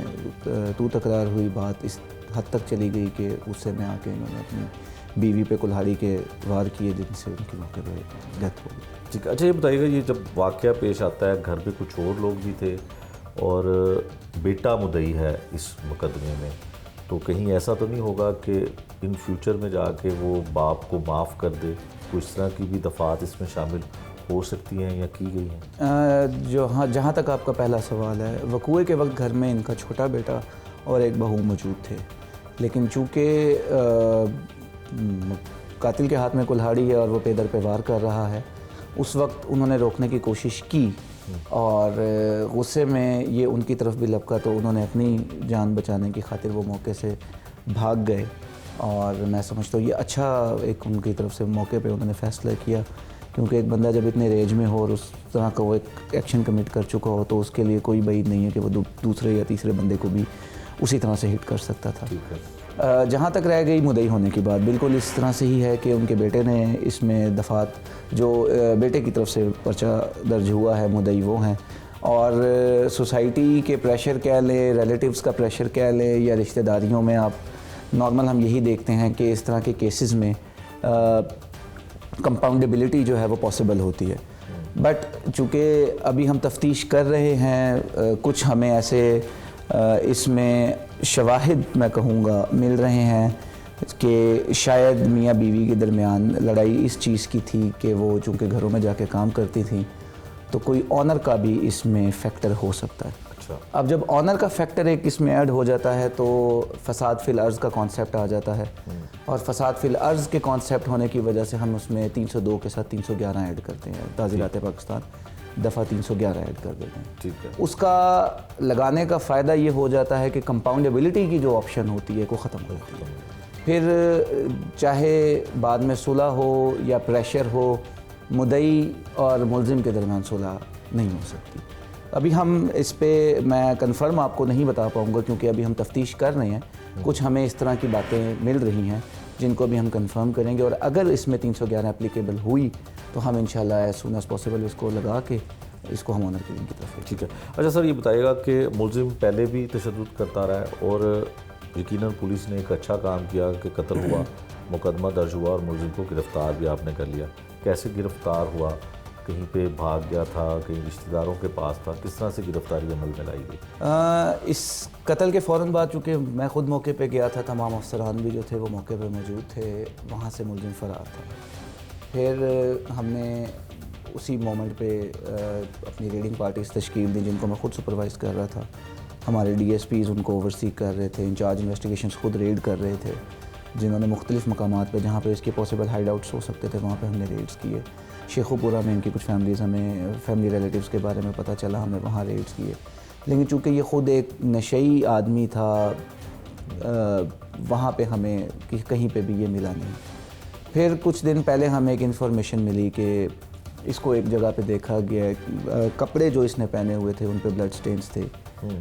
तू तकरार हुई, बात इस हद तक चली गई कि उससे में आके इन्होंने अपनी बीवी पे कुल्हाड़ी के वार किए, जिनसे उनकी मौके पर डेथ हो गई। ठीक है। अच्छा, ये बताइएगा, ये जब वाक़या पेश आता है, घर पे कुछ और लोग भी थे और बेटा मुद्दई है इस मुकदमे में, तो कहीं ऐसा तो नहीं होगा कि इन फ्यूचर में जाके वो बाप को माफ़ कर दे? कुछ इस तरह की भी दफ़ात इसमें शामिल हो सकती हैं या की गई हैं? हाँ, जहाँ तक आपका पहला सवाल है, वक़ूए के वक्त घर में इनका छोटा बेटा और एक बहू मौजूद थे, लेकिन चूँकि कातिल के हाथ में कुल्हाड़ी है और वो पेदर पे वार कर रहा है, उस वक्त उन्होंने रोकने की कोशिश की और गुस्से में ये उनकी तरफ भी लपका, तो उन्होंने अपनी जान बचाने की खातिर वो मौके से भाग गए। और मैं समझता हूँ ये अच्छा एक उनकी तरफ से मौके पे उन्होंने फ़ैसला किया, क्योंकि एक बंदा जब इतने रेंज में हो और उस तरह का वो एक एक्शन कमिट कर चुका हो तो उसके लिए कोई बईद नहीं है कि वो दूसरे या तीसरे बंदे को भी उसी तरह से हिट कर सकता था। जहाँ तक रह गई मुद्दई होने की बात, बिल्कुल इस तरह से ही है कि उनके बेटे ने इसमें दफ़ात, जो बेटे की तरफ से पर्चा दर्ज हुआ है, मुद्दई वो हैं। और सोसाइटी के प्रेशर कह लें, रिलेटिव्स का प्रेशर कह लें, या रिश्तेदारियों में आप नॉर्मल हम यही देखते हैं कि इस तरह के केसेस में कंपाउंडेबिलिटी जो है वो पॉसिबल होती है। बट चूँकि अभी हम तफ्तीश कर रहे हैं, कुछ हमें ऐसे इसमें शवाहिद मैं कहूँगा मिल रहे हैं कि शायद मियाँ बीवी के दरमियान लड़ाई इस चीज़ की थी कि वो चूँकि घरों में जाके काम करती थी, तो कोई ऑनर का भी इसमें फैक्टर हो सकता है। अच्छा। अब जब ऑनर का फैक्टर एक इसमें ऐड हो जाता है तो फसाद फिल अर्ज़ का कॉन्सेप्ट आ जाता है, और फसाद फिल अर्ज़ के कॉन्सेप्ट होने की वजह से हम उसमें 302 के साथ 311 ऐड करते हैं, ताज़ीरात पाकिस्तान दफ़ा 311 ऐड कर देते हैं। ठीक है। उसका लगाने का फ़ायदा ये हो जाता है कि कंपाउंडेबिलिटी की जो ऑप्शन होती है वो ख़त्म हो जाती है। फिर चाहे बाद में सुलह हो या प्रेशर हो, मुद्दई और मुलजिम के दरमियान सुलह नहीं हो सकती। अभी हम इस पे मैं कंफर्म आपको नहीं बता पाऊँगा, क्योंकि अभी हम तफ्तीश कर रहे हैं। कुछ हमें इस तरह की बातें मिल रही हैं जिनको भी हम कंफर्म करेंगे, और अगर इसमें 311 एप्लीकेबल हुई तो हम इंशाल्लाह एज सून एज पॉसिबल इसको लगा के इसको हम ऑनर किलिंग की तरफ। ठीक है। अच्छा सर, ये बताइएगा कि मुलजिम पहले भी तशद्दुद करता रहा है और यकीनन पुलिस ने एक अच्छा काम किया कि कत्ल हुआ, मुकदमा दर्ज हुआ और मुलजिम को गिरफ़्तार भी आपने कर लिया। कैसे गिरफ़्तार हुआ? कहीं पे भाग गया था, कहीं रिश्तेदारों के पास था? किस तरह से गिरफ़्तारी अमल में लाई गई? इस कत्ल के फ़ौरन बाद चूँकि मैं ख़ुद मौके पे गया था, तमाम अफसरान भी जो थे वो मौके पे मौजूद थे, वहाँ से मुलजिम फ़रार था। फिर हमने उसी मोमेंट पे अपनी रेडिंग पार्टीज़ तश्कील दी, जिनको मैं ख़ुद सुपरवाइज़ कर रहा था। हमारे DSPs उनको ओवरसी कर रहे थे, इंचार्ज इन्वेस्टिगेशंस खुद रेड कर रहे थे, जिन्होंने मुख्तलिफ़ मकामात पे जहाँ पे इसके पॉसिबल हाइड आउट्स हो सकते थे वहाँ पे हमने रेड्स किए। शेखुपुरा में इनकी कुछ हमें फैमिली रिलेटिव्स के बारे में पता चला, हमने वहाँ रेड्स किए। लेकिन चूँकि ये ख़ुद एक नशई आदमी था, वहाँ पे हमें कहीं पे भी ये मिला नहीं। फिर कुछ दिन पहले हमें एक इन्फॉर्मेशन मिली कि इसको एक जगह पे देखा गया, कपड़े जो इसने पहने हुए थे उन पे ब्लड स्टेन्स थे।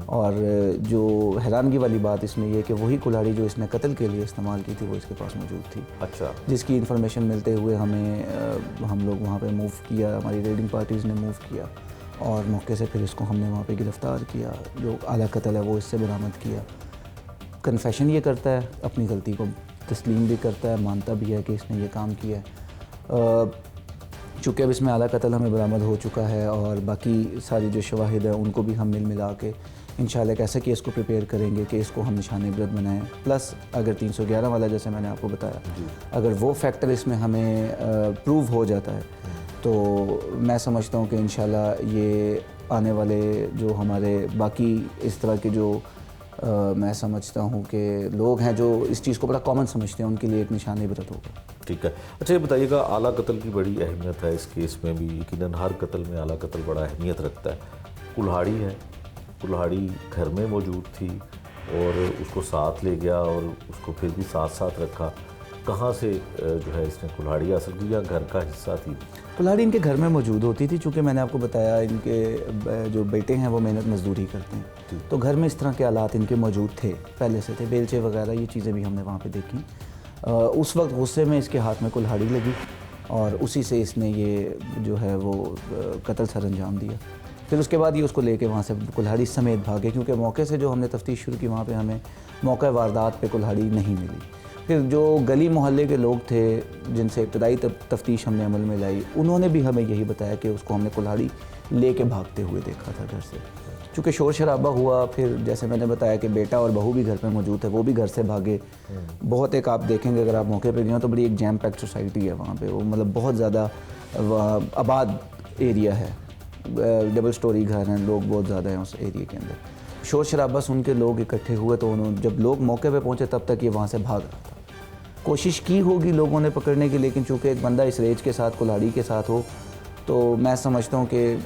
और जो हैरानगी वाली बात इसमें यह कि वही कुल्हाड़ी जो इसने कत्ल के लिए इस्तेमाल की थी वो इसके पास मौजूद थी। अच्छा। जिसकी इन्फॉर्मेशन मिलते हुए हम लोग वहाँ पे मूव किया, हमारी रेडिंग पार्टीज़ ने मूव किया और मौके से फिर इसको हमने वहाँ पे गिरफ़्तार किया। जो आला कत्ल है वो इससे बरामद किया। कन्फेशन ये करता है, अपनी गलती को तस्लीम भी करता है, मानता भी है कि इसने ये काम किया है। चूँकि अब इसमें आला कत्ल हमें बरामद हो चुका है और बाकी सारी जो शवाहिद है उनको भी हम मिला के इंशाल्लाह कैसे केस को प्रिपेयर करेंगे कि इसको हम निशान इबरत बनाएं। प्लस अगर 311 वाला जैसे मैंने आपको बताया, अगर वो फैक्टर इसमें हमें प्रूव हो जाता है तो मैं समझता हूँ कि इंशाल्लाह ये आने वाले जो हमारे बाकी इस तरह के जो मैं समझता हूँ कि लोग हैं जो इस चीज़ को बड़ा कॉमन समझते हैं, उनके लिए एक निशान इबरत होगा। ठीक है। अच्छा ये बताइएगा, आला कत्ल की बड़ी अहमियत है इस केस में भी, यकीनन हर कत्ल में आला कत्ल बड़ा अहमियत रखता है। कुल्हाड़ी है, कुल्हाड़ी घर में मौजूद थी और उसको साथ ले गया और उसको फिर भी साथ साथ रखा। कहाँ से जो है इसने कुल्हाड़ी हासिल की या घर का हिस्सा थी? कुल्हाड़ी इनके घर में मौजूद होती थी, चूँकि मैंने आपको बताया इनके जो बेटे हैं वो मेहनत मजदूरी करते हैं, तो घर में इस तरह के आलात इनके मौजूद थे, पहले से थे, बेलचे वगैरह ये चीज़ें भी हमने वहाँ पे देखी। उस वक्त गुस्से में इसके हाथ में कुल्हाड़ी लगी और उसी से इसने ये जो है वो कत्ल सर अंजाम दिया। फिर उसके बाद ये उसको लेके वहाँ से कुल्हाड़ी समेत भागे, क्योंकि मौके से जो हमने तफ्तीश शुरू की वहाँ पे हमें मौका वारदात पे कुल्हाड़ी नहीं मिली। फिर जो गली मोहल्ले के लोग थे जिनसे इब्तदाई तफ्तीश हमने अमल में लाई, उन्होंने भी हमें यही बताया कि उसको हमने कुल्हाड़ी लेके भागते हुए देखा था घर से। चूँकि शोर शराबा हुआ, फिर जैसे मैंने बताया कि बेटा और बहू भी घर पे मौजूद है, वो भी घर से भागे। बहुत एक आप देखेंगे अगर आप मौके पे गए हो तो बड़ी एक जैम पैक्ड सोसाइटी है वहाँ पे, वो मतलब बहुत ज़्यादा आबाद एरिया है, डबल स्टोरी घर हैं, लोग बहुत ज़्यादा हैं उस एरिया के अंदर। शोर शराबा सुन के लोग इकट्ठे हुए तो उन्होंने जब लोग मौके पे पहुँचे तब तक ये वहाँ से भाग रहा था। कोशिश की होगी लोगों ने पकड़ने की, लेकिन चूँकि एक बंदा इस रेंज के साथ कुल्हाड़ी के साथ हो तो मैं समझता हूँ कि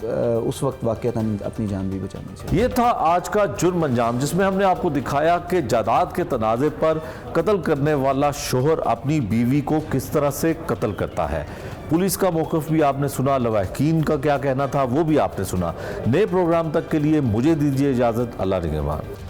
उस वक्त वाक़ईतन अपनी जान भी बचानी चाहिए। ये था आज का जुर्म अंजाम, जिसमें हमने आपको दिखाया कि जायदाद के तनाज़े पर कत्ल करने वाला शोहर अपनी बीवी को किस तरह से कत्ल करता है। पुलिस का मौक़िफ़ भी आपने सुना, लवाहकीन का क्या कहना था वो भी आपने सुना। नए प्रोग्राम तक के लिए मुझे दीजिए इजाज़त। अल्लाह निगहबान।